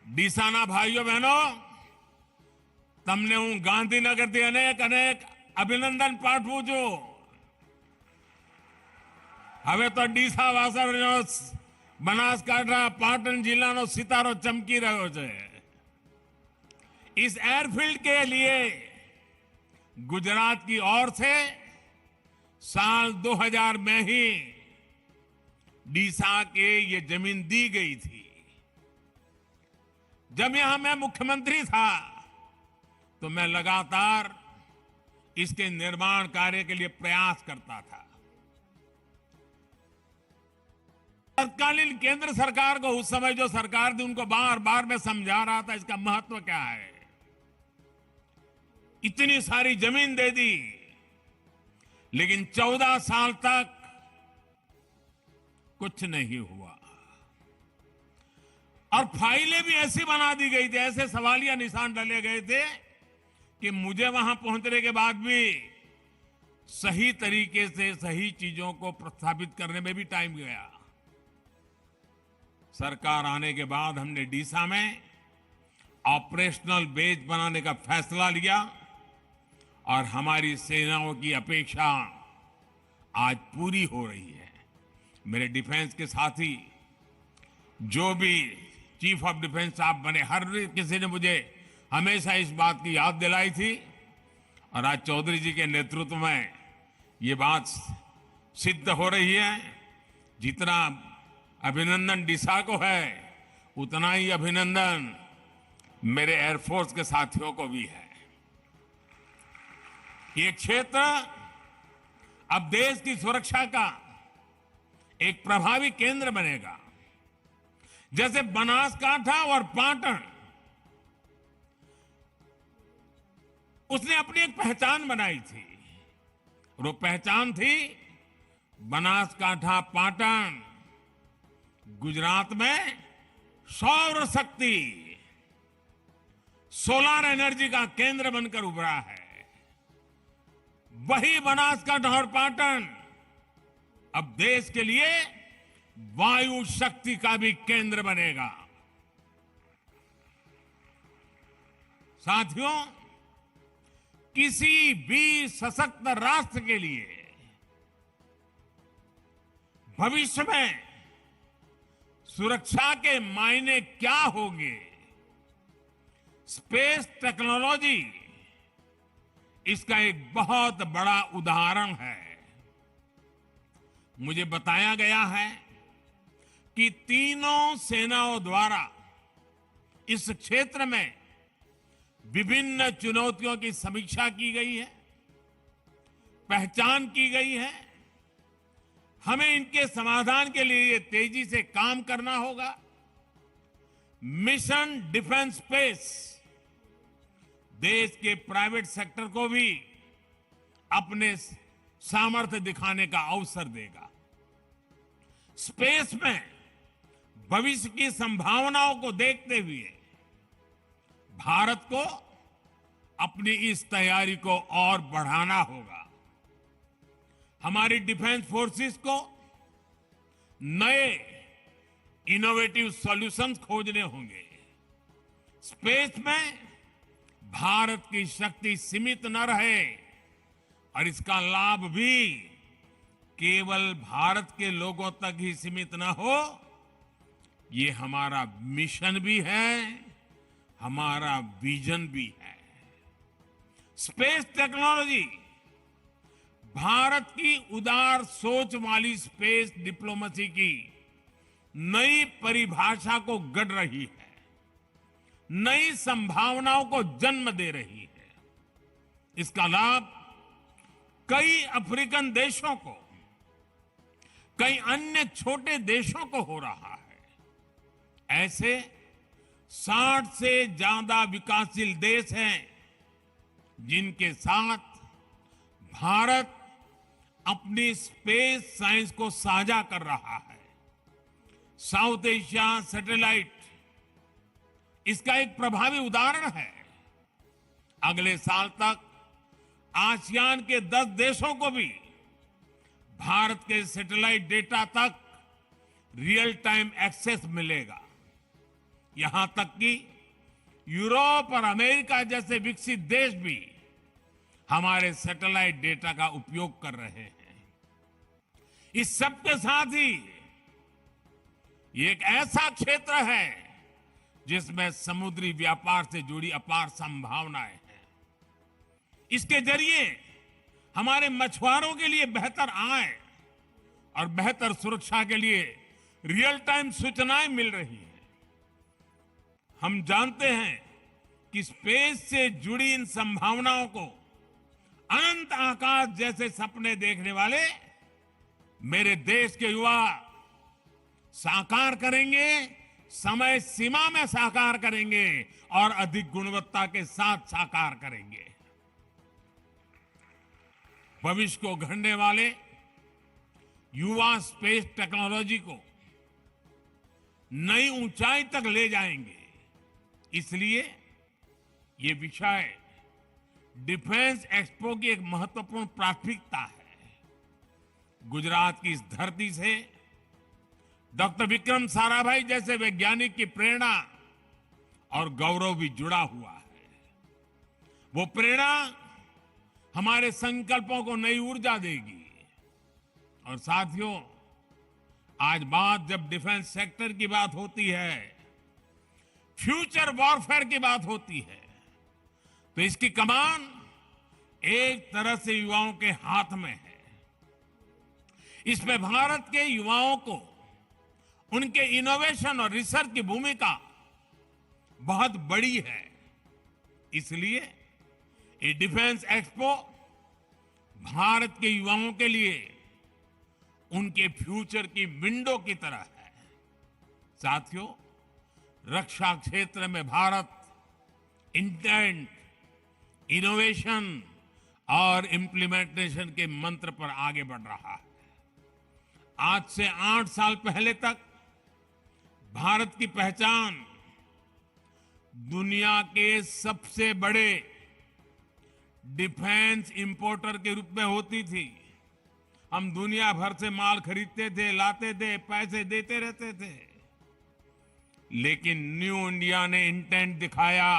डीसाना भाइयों बहनों, તમને હું ગાંધીનગરથી અનેક અભિનંદન પાઠવું છું। હવે તો ડીસા વાસણનો બનાસકાંઠા પાટણ જિલ્લાનો સિતારો ચમકી રહ્યો છે। इस एयरफील्ड के लिए गुजरात की ओर से साल 2000 में ही डीसा के ये जमीन दी गई थी। जब यहां मैं मुख्यमंत्री था तो मैं लगातार इसके निर्माण कार्य के लिए प्रयास करता था। तत्कालीन केंद्र सरकार को, उस समय जो सरकार थी, उनको बार बार मैं समझा रहा था इसका महत्व क्या है। इतनी सारी जमीन दे दी, लेकिन 14 साल तक कुछ नहीं हुआ और फाइलें भी ऐसी बना दी गई थी, ऐसे सवालिया निशान डाले गए थे कि मुझे वहां पहुंचने के बाद भी सही तरीके से सही चीजों को प्रस्थापित करने में भी टाइम गया। सरकार आने के बाद हमने डीसा में ऑपरेशनल बेस बनाने का फैसला लिया और हमारी सेनाओं की अपेक्षा आज पूरी हो रही है। मेरे डिफेंस के साथी, जो भी चीफ ऑफ डिफेंस साहब बने, हर किसी ने मुझे हमेशा इस बात की याद दिलाई थी और आज चौधरी जी के नेतृत्व में ये बात सिद्ध हो रही है। जितना अभिनंदन डीसा को है, उतना ही अभिनंदन मेरे एयरफोर्स के साथियों को भी है। ये क्षेत्र अब देश की सुरक्षा का एक प्रभावी केंद्र बनेगा। जैसे बनासकांठा और पाटन, उसने अपनी एक पहचान बनाई थी। वो पहचान थी बनासकांठा पाटन गुजरात में सौर शक्ति, सोलर एनर्जी का केंद्र बनकर उभरा है। वही बनासकांठा और पाटन अब देश के लिए वायु शक्ति का भी केंद्र बनेगा। साथियों, किसी भी सशक्त राष्ट्र के लिए भविष्य में सुरक्षा के मायने क्या होंगे, स्पेस टेक्नोलॉजी इसका एक बहुत बड़ा उदाहरण है। मुझे बताया गया है कि तीनों सेनाओं द्वारा इस क्षेत्र में विभिन्न चुनौतियों की समीक्षा की गई है, पहचान की गई है। हमें इनके समाधान के लिए तेजी से काम करना होगा। मिशन डिफेंस स्पेस देश के प्राइवेट सेक्टर को भी अपने सामर्थ्य दिखाने का अवसर देगा। स्पेस में भविष्य की संभावनाओं को देखते हुए भारत को अपनी इस तैयारी को और बढ़ाना होगा। हमारी डिफेंस फोर्सेस को नए इनोवेटिव सॉल्यूशंस खोजने होंगे। स्पेस में भारत की शक्ति सीमित न रहे और इसका लाभ भी केवल भारत के लोगों तक ही सीमित न हो, ये हमारा मिशन भी है, हमारा विजन भी है। स्पेस टेक्नोलॉजी भारत की उदार सोच वाली स्पेस डिप्लोमेसी की नई परिभाषा को गढ़ रही है, नई संभावनाओं को जन्म दे रही है। इसका लाभ कई अफ्रीकन देशों को, कई अन्य छोटे देशों को हो रहा है। ऐसे 60 से ज्यादा विकासशील देश हैं जिनके साथ भारत अपनी स्पेस साइंस को साझा कर रहा है। साउथ एशिया सैटेलाइट इसका एक प्रभावी उदाहरण है। अगले साल तक आसियान के 10 देशों को भी भारत के सैटेलाइट डेटा तक रियल टाइम एक्सेस मिलेगा। यहां तक कि यूरोप और अमेरिका जैसे विकसित देश भी हमारे सैटेलाइट डेटा का उपयोग कर रहे हैं। इस सब के साथ ही ये एक ऐसा क्षेत्र है जिसमें समुद्री व्यापार से जुड़ी अपार संभावनाएं हैं। इसके जरिए हमारे मछुआरों के लिए बेहतर आय और बेहतर सुरक्षा के लिए रियल टाइम सूचनाएं मिल रही हैं। हम जानते हैं कि स्पेस से जुड़ी इन संभावनाओं को अनंत आकाश जैसे सपने देखने वाले मेरे देश के युवा साकार करेंगे, समय सीमा में साकार करेंगे और अधिक गुणवत्ता के साथ साकार करेंगे। भविष्य को गढ़ने वाले युवा स्पेस टेक्नोलॉजी को नई ऊंचाई तक ले जाएंगे। इसलिए ये विषय डिफेंस एक्सपो की एक महत्वपूर्ण प्राथमिकता है। गुजरात की इस धरती से डॉक्टर विक्रम साराभाई जैसे वैज्ञानिक की प्रेरणा और गौरव भी जुड़ा हुआ है। वो प्रेरणा हमारे संकल्पों को नई ऊर्जा देगी। और साथियों, आज बात जब डिफेंस सेक्टर की बात होती है, फ्यूचर वॉरफेयर की बात होती है, तो इसकी कमान एक तरह से युवाओं के हाथ में है। इसमें भारत के युवाओं को उनके इनोवेशन और रिसर्च की भूमिका बहुत बड़ी है। इसलिए ये डिफेंस एक्सपो भारत के युवाओं के लिए उनके फ्यूचर की विंडो की तरह है। साथियों, रक्षा क्षेत्र में भारत इंटेंट, इनोवेशन और इम्प्लीमेंटेशन के मंत्र पर आगे बढ़ रहा है। आज से 8 साल पहले तक भारत की पहचान दुनिया के सबसे बड़े डिफेंस इंपोर्टर के रूप में होती थी। हम दुनिया भर से माल खरीदते थे, लाते थे, पैसे देते रहते थे, लेकिन न्यू इंडिया ने इंटेंट दिखाया,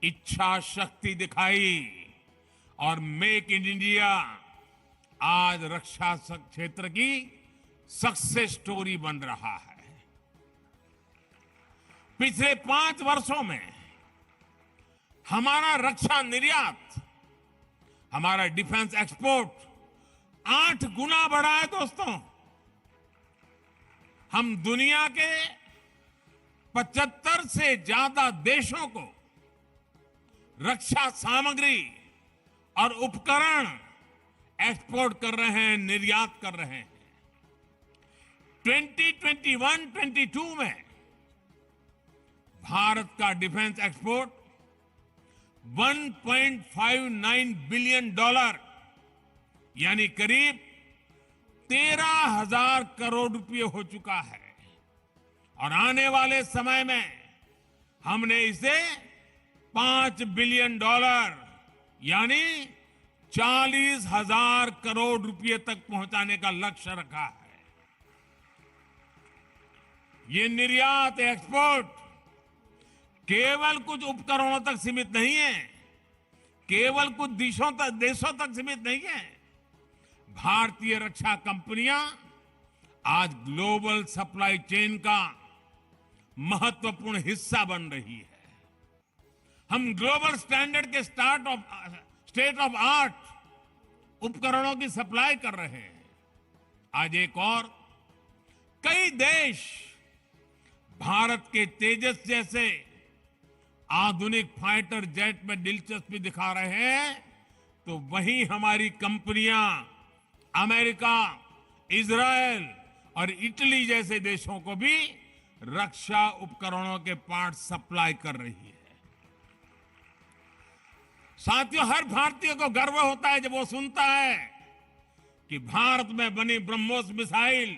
इच्छा शक्ति दिखाई और मेक इन इंडिया आज रक्षा क्षेत्र की सक्सेस स्टोरी बन रहा है। पिछले 5 वर्षों में हमारा रक्षा निर्यात, हमारा डिफेंस एक्सपोर्ट 8 गुना बढ़ा है दोस्तों। हम दुनिया के 75 से ज्यादा देशों को रक्षा सामग्री और उपकरण एक्सपोर्ट कर रहे हैं, निर्यात कर रहे हैं। 2021-22 में भारत का डिफेंस एक्सपोर्ट $1.59 बिलियन यानी करीब 13,000 करोड़ रुपए हो चुका है और आने वाले समय में हमने इसे $5 बिलियन यानी 40,000 करोड़ रुपए तक पहुंचाने का लक्ष्य रखा है। ये निर्यात एक्सपोर्ट केवल कुछ उपकरणों तक सीमित नहीं है, केवल कुछ देशों तक सीमित नहीं है। भारतीय रक्षा कंपनियां आज ग्लोबल सप्लाई चेन का महत्वपूर्ण हिस्सा बन रही है। हम ग्लोबल स्टैंडर्ड के स्टेट ऑफ आर्ट उपकरणों की सप्लाई कर रहे हैं। आज एक और कई देश भारत के तेजस जैसे आधुनिक फाइटर जेट में दिलचस्पी दिखा रहे हैं, तो वहीं हमारी कंपनियां अमेरिका, इजरायल और इटली जैसे देशों को भी रक्षा उपकरणों के पार्ट सप्लाई कर रही है। साथियों, हर भारतीय को गर्व होता है जब वो सुनता है कि भारत में बनी ब्रह्मोस मिसाइल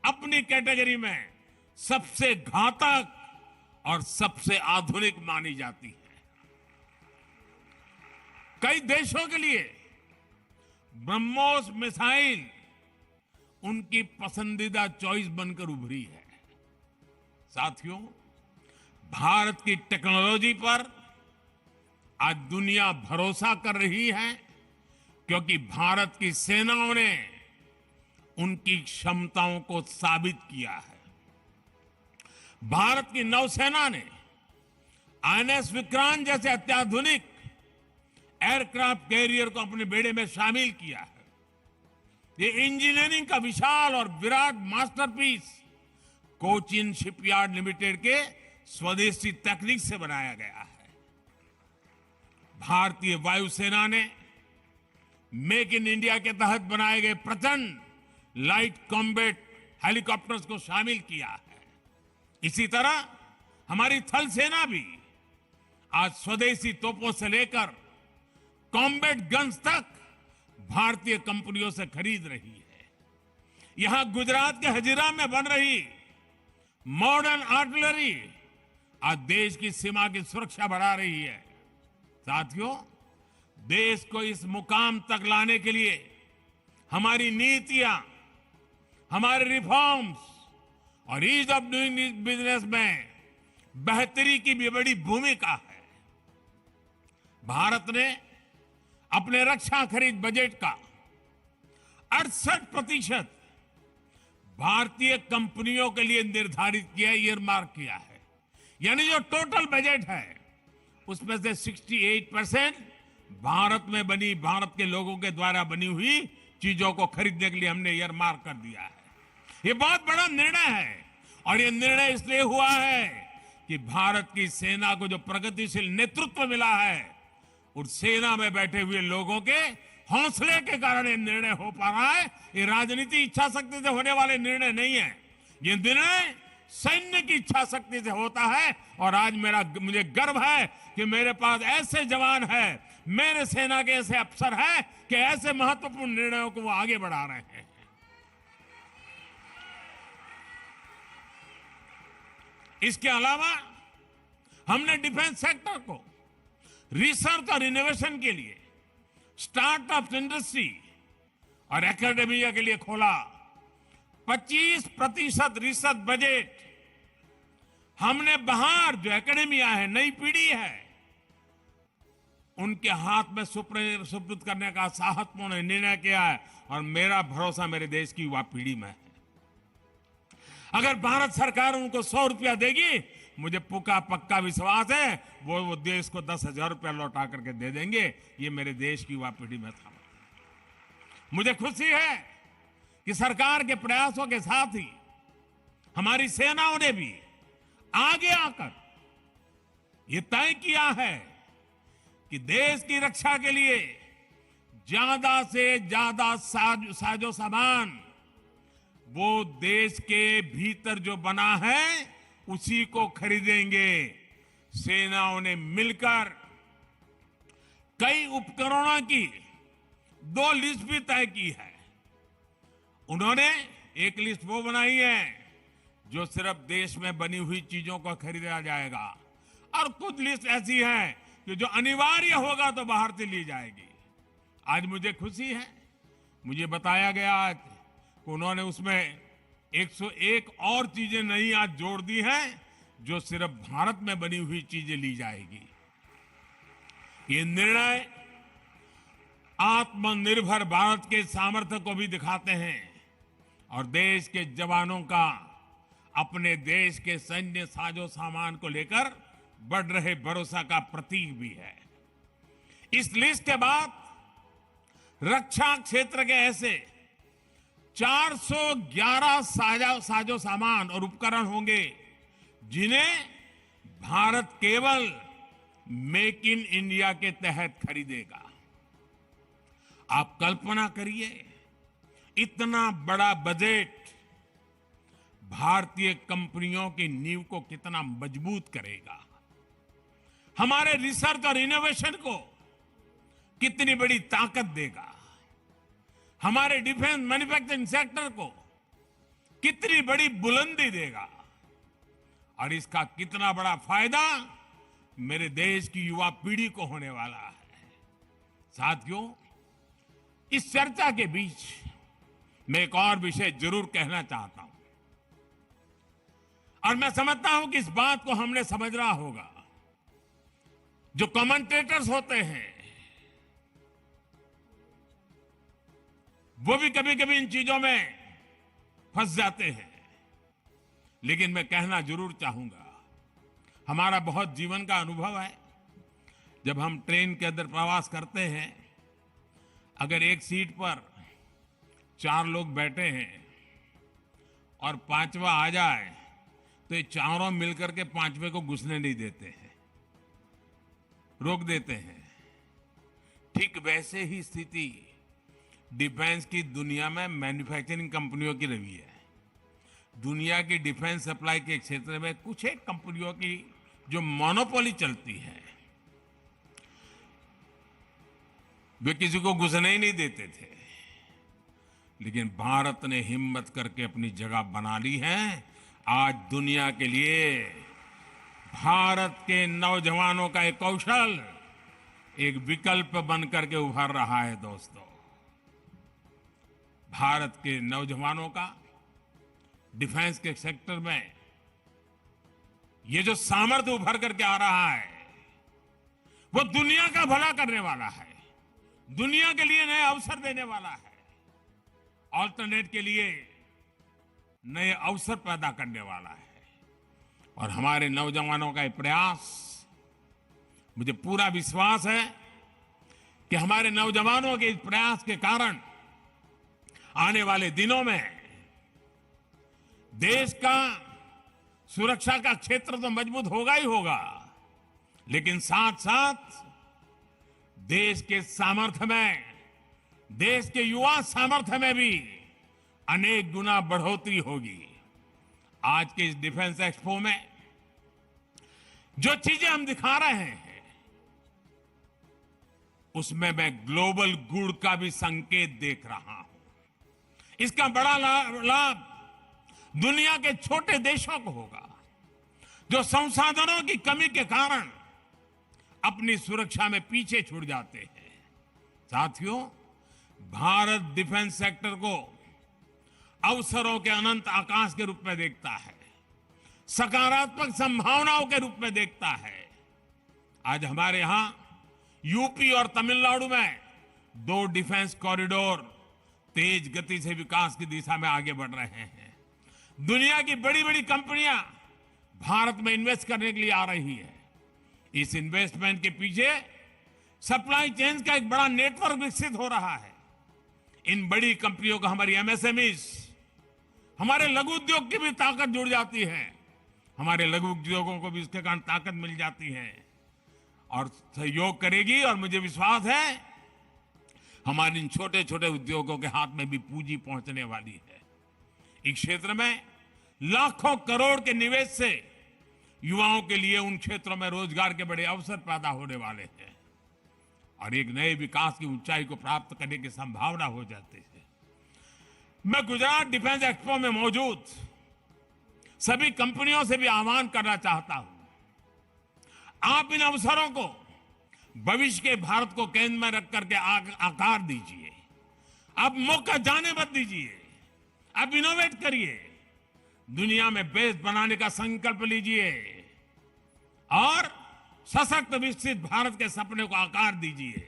अपनी कैटेगरी में सबसे घातक और सबसे आधुनिक मानी जाती है। कई देशों के लिए ब्रह्मोस मिसाइल उनकी पसंदीदा चॉइस बनकर उभरी है। साथियों, भारत की टेक्नोलॉजी पर आज दुनिया भरोसा कर रही है, क्योंकि भारत की सेनाओं ने उनकी क्षमताओं को साबित किया है। भारत की नौसेना ने आईएनएस विक्रांत जैसे अत्याधुनिक एयरक्राफ्ट कैरियर को अपने बेड़े में शामिल किया है। ये इंजीनियरिंग का विशाल और Virat masterpiece Cochin shipyard limited के स्वदेशी तकनीक से बनाया गया है। भारतीय वायुसेना ने मेक इन इंडिया के तहत बनाए गए प्रचंड लाइट कॉम्बैट हेलीकॉप्टर्स को शामिल किया है। इसी तरह हमारी थल सेना भी आज स्वदेशी तोपों से लेकर कॉम्बैट गन्स तक भारतीय कंपनियों से खरीद रही है। यहां गुजरात के हजीरा में बन रही मॉडर्न आर्टिलरी आज देश की सीमा की सुरक्षा बढ़ा रही है। साथियों, देश को इस मुकाम तक लाने के लिए हमारी नीतियां, हमारे रिफॉर्म्स और ईज ऑफ डूइंग बिजनेस में बेहतरी की भी बड़ी भूमिका है। भारत ने अपने रक्षा खरीद बजट का 68% भारतीय कंपनियों के लिए निर्धारित किया, ईयरमार्क किया है। यानी जो टोटल बजट है उसमें से 68% भारत में बनी, भारत के लोगों के द्वारा बनी हुई चीजों को खरीदने के लिए हमने ईयरमार्क कर दिया है। ये बहुत बड़ा निर्णय है और ये निर्णय इसलिए हुआ है कि भारत की सेना को जो प्रगतिशील नेतृत्व मिला है, उस सेना में बैठे हुए लोगों के हौसले के कारण ये निर्णय हो पा रहा है। ये राजनीति इच्छा शक्ति से होने वाले निर्णय नहीं है, ये निर्णय सैन्य की इच्छा शक्ति से होता है। और आज मुझे गर्व है कि मेरे पास ऐसे जवान हैं, मेरे सेना के ऐसे अफसर हैं कि ऐसे महत्वपूर्ण निर्णयों को वो आगे बढ़ा रहे हैं। इसके अलावा हमने डिफेंस सेक्टर को रिसर्च और इनोवेशन के लिए स्टार्टअप इंडस्ट्री और एकेडमिया के लिए खोला। 25% रिसर्च बजट हमने बाहर जो एकेडमिया है, नई पीढ़ी है, उनके हाथ में सुपुर्द करने का साहसपूर्ण निर्णय किया है। और मेरा भरोसा मेरे देश की युवा पीढ़ी में है। अगर भारत सरकार उनको 100 रुपया देगी, मुझे पक्का विश्वास है वो देश को 10,000 रुपया लौटा करके दे देंगे। ये मेरे देश की युवा पीढ़ी में था। मुझे खुशी है कि सरकार के प्रयासों के साथ ही हमारी सेनाओं ने भी आगे आकर ये तय किया है कि देश की रक्षा के लिए ज्यादा से ज्यादा साजो सामान वो देश के भीतर जो बना है उसी को खरीदेंगे। सेनाओं ने मिलकर कई उपकरणों की 2 लिस्ट भी तय की है। उन्होंने एक लिस्ट वो बनाई है जो सिर्फ देश में बनी हुई चीजों को खरीदा जाएगा, और कुछ लिस्ट ऐसी है कि जो अनिवार्य होगा तो बाहर से ली जाएगी। आज मुझे खुशी है, मुझे बताया गया कि उन्होंने उसमें 101 और चीजें नई आज जोड़ दी हैं जो सिर्फ भारत में बनी हुई चीजें ली जाएगी। ये निर्णय आत्मनिर्भर भारत के सामर्थ्य को भी दिखाते हैं और देश के जवानों का अपने देश के सैन्य साजो सामान को लेकर बढ़ रहे भरोसा का प्रतीक भी है। इस लिस्ट के बाद रक्षा क्षेत्र के ऐसे 411 साजो सामान और उपकरण होंगे जिन्हें भारत केवल मेक इन इंडिया के तहत खरीदेगा। आप कल्पना करिए, इतना बड़ा बजट भारतीय कंपनियों की नींव को कितना मजबूत करेगा, हमारे रिसर्च और इनोवेशन को कितनी बड़ी ताकत देगा, हमारे डिफेंस मैन्युफैक्चरिंग सेक्टर को कितनी बड़ी बुलंदी देगा, और इसका कितना बड़ा फायदा मेरे देश की युवा पीढ़ी को होने वाला है। साथियों, इस चर्चा के बीच मैं एक और विषय जरूर कहना चाहता हूं, और मैं समझता हूं कि इस बात को हमने समझना होगा। जो कमेंटेटर्स होते हैं वो भी कभी कभी इन चीजों में फंस जाते हैं, लेकिन मैं कहना जरूर चाहूंगा, हमारा बहुत जीवन का अनुभव है। जब हम ट्रेन के अंदर प्रवास करते हैं, अगर एक सीट पर 4 लोग बैठे हैं और 5वां आ जाए तो ये चारों मिलकर के 5वें को घुसने नहीं देते हैं, रोक देते हैं। ठीक वैसे ही स्थिति डिफेंस की दुनिया में मैन्युफैक्चरिंग कंपनियों की रही है। दुनिया की डिफेंस सप्लाई के क्षेत्र में कुछ एक कंपनियों की जो मोनोपोली चलती है, वे किसी को घुसने ही नहीं देते थे, लेकिन भारत ने हिम्मत करके अपनी जगह बना ली है। आज दुनिया के लिए भारत के नौजवानों का एक कौशल एक विकल्प बनकर के उभर रहा है। दोस्तों, भारत के नौजवानों का डिफेंस के सेक्टर में ये जो सामर्थ्य उभर करके आ रहा है, वो दुनिया का भला करने वाला है, दुनिया के लिए नए अवसर देने वाला है, ऑल्टरनेट के लिए नए अवसर पैदा करने वाला है। और हमारे नौजवानों का ये प्रयास, मुझे पूरा विश्वास है कि हमारे नौजवानों के इस प्रयास के कारण आने वाले दिनों में देश का सुरक्षा का क्षेत्र तो मजबूत होगा ही होगा, लेकिन साथ साथ देश के सामर्थ्य में, देश के युवा सामर्थ्य में भी अनेक गुना बढ़ोतरी होगी। आज के इस डिफेंस एक्सपो में जो चीजें हम दिखा रहे हैं, उसमें मैं ग्लोबल गुड का भी संकेत देख रहा हूं। इसका बड़ा लाभ दुनिया के छोटे देशों को होगा, जो संसाधनों की कमी के कारण अपनी सुरक्षा में पीछे छूट जाते हैं। साथियों, भारत डिफेंस सेक्टर को अवसरों के अनंत आकाश के रूप में देखता है, सकारात्मक संभावनाओं के रूप में देखता है। आज हमारे यहां यूपी और तमिलनाडु में 2 डिफेंस कॉरिडोर तेज गति से विकास की दिशा में आगे बढ़ रहे हैं। दुनिया की बड़ी बड़ी कंपनियां भारत में इन्वेस्ट करने के लिए आ रही है। इस इन्वेस्टमेंट के पीछे सप्लाई चेन का एक बड़ा नेटवर्क विकसित हो रहा है। इन बड़ी कंपनियों को हमारी एमएसएमईज, हमारे लघु उद्योग की भी ताकत जुड़ जाती है। हमारे लघु उद्योगों को भी इसके कारण ताकत मिल जाती है और सहयोग करेगी। और मुझे विश्वास है हमारे इन छोटे छोटे उद्योगों के हाथ में भी पूंजी पहुंचने वाली है। इस क्षेत्र में लाखों करोड़ के निवेश से युवाओं के लिए उन क्षेत्रों में रोजगार के बड़े अवसर पैदा होने वाले हैं और एक नए विकास की ऊंचाई को प्राप्त करने की संभावना हो जाती है। मैं गुजरात डिफेंस एक्सपो में मौजूद सभी कंपनियों से भी आह्वान करना चाहता हूं, आप इन अवसरों को भविष्य के भारत को केंद्र में रख करके आकार दीजिए। आप मौका जाने मत दीजिए, आप इनोवेट करिए, दुनिया में बेस बनाने का संकल्प लीजिए और सशक्त विकसित भारत के सपने को आकार दीजिए।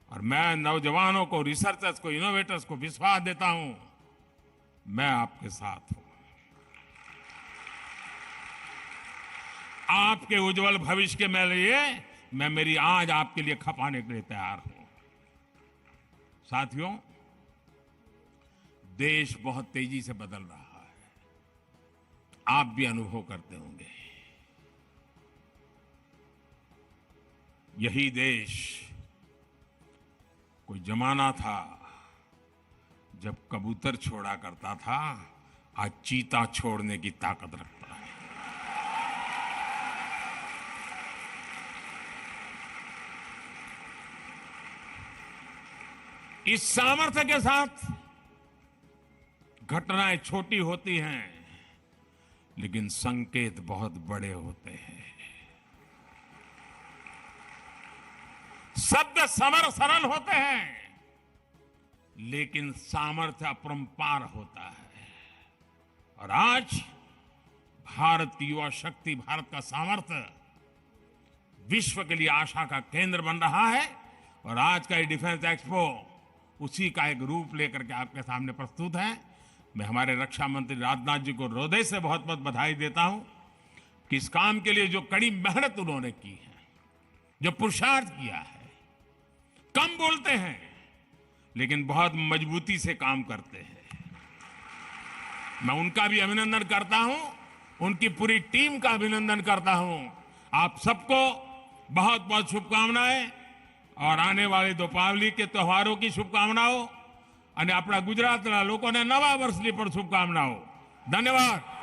और मैं नौजवानों को, रिसर्चर्स को, इनोवेटर्स को विश्वास देता हूं, मैं आपके साथ हूं। आपके उज्जवल भविष्य के लिए मैं मेरी आज आपके लिए खपाने के लिए तैयार हूं। साथियों, देश बहुत तेजी से बदल रहा है, आप भी अनुभव करते होंगे। यही देश कोई जमाना था जब कबूतर छोड़ा करता था, आज चीता छोड़ने की ताकत रखता है। इस सामर्थ्य के साथ घटनाएं छोटी होती हैं, लेकिन संकेत बहुत बड़े होते हैं। शब्द सरल होते हैं, लेकिन सामर्थ्य अपरंपार होता है। और आज भारत की युवा शक्ति, भारत का सामर्थ्य विश्व के लिए आशा का केंद्र बन रहा है। और आज का ये डिफेंस एक्सपो उसी का एक रूप लेकर के आपके सामने प्रस्तुत है। मैं हमारे रक्षा मंत्री राजनाथ जी को हृदय से बहुत बहुत बधाई देता हूं कि इस काम के लिए जो कड़ी मेहनत उन्होंने की है, जो पुरुषार्थ किया है। कम बोलते हैं लेकिन बहुत मजबूती से काम करते हैं। मैं उनका भी अभिनंदन करता हूं, उनकी पूरी टीम का अभिनंदन करता हूं। आप सबको बहुत बहुत शुभकामनाएं और आने वाले दीपावली के त्योहारों की शुभकामनाओं અને આપણા ગુજરાતના લોકોને નવા વર્ષની પણ શુભકામનાઓ। ધન્યવાદ।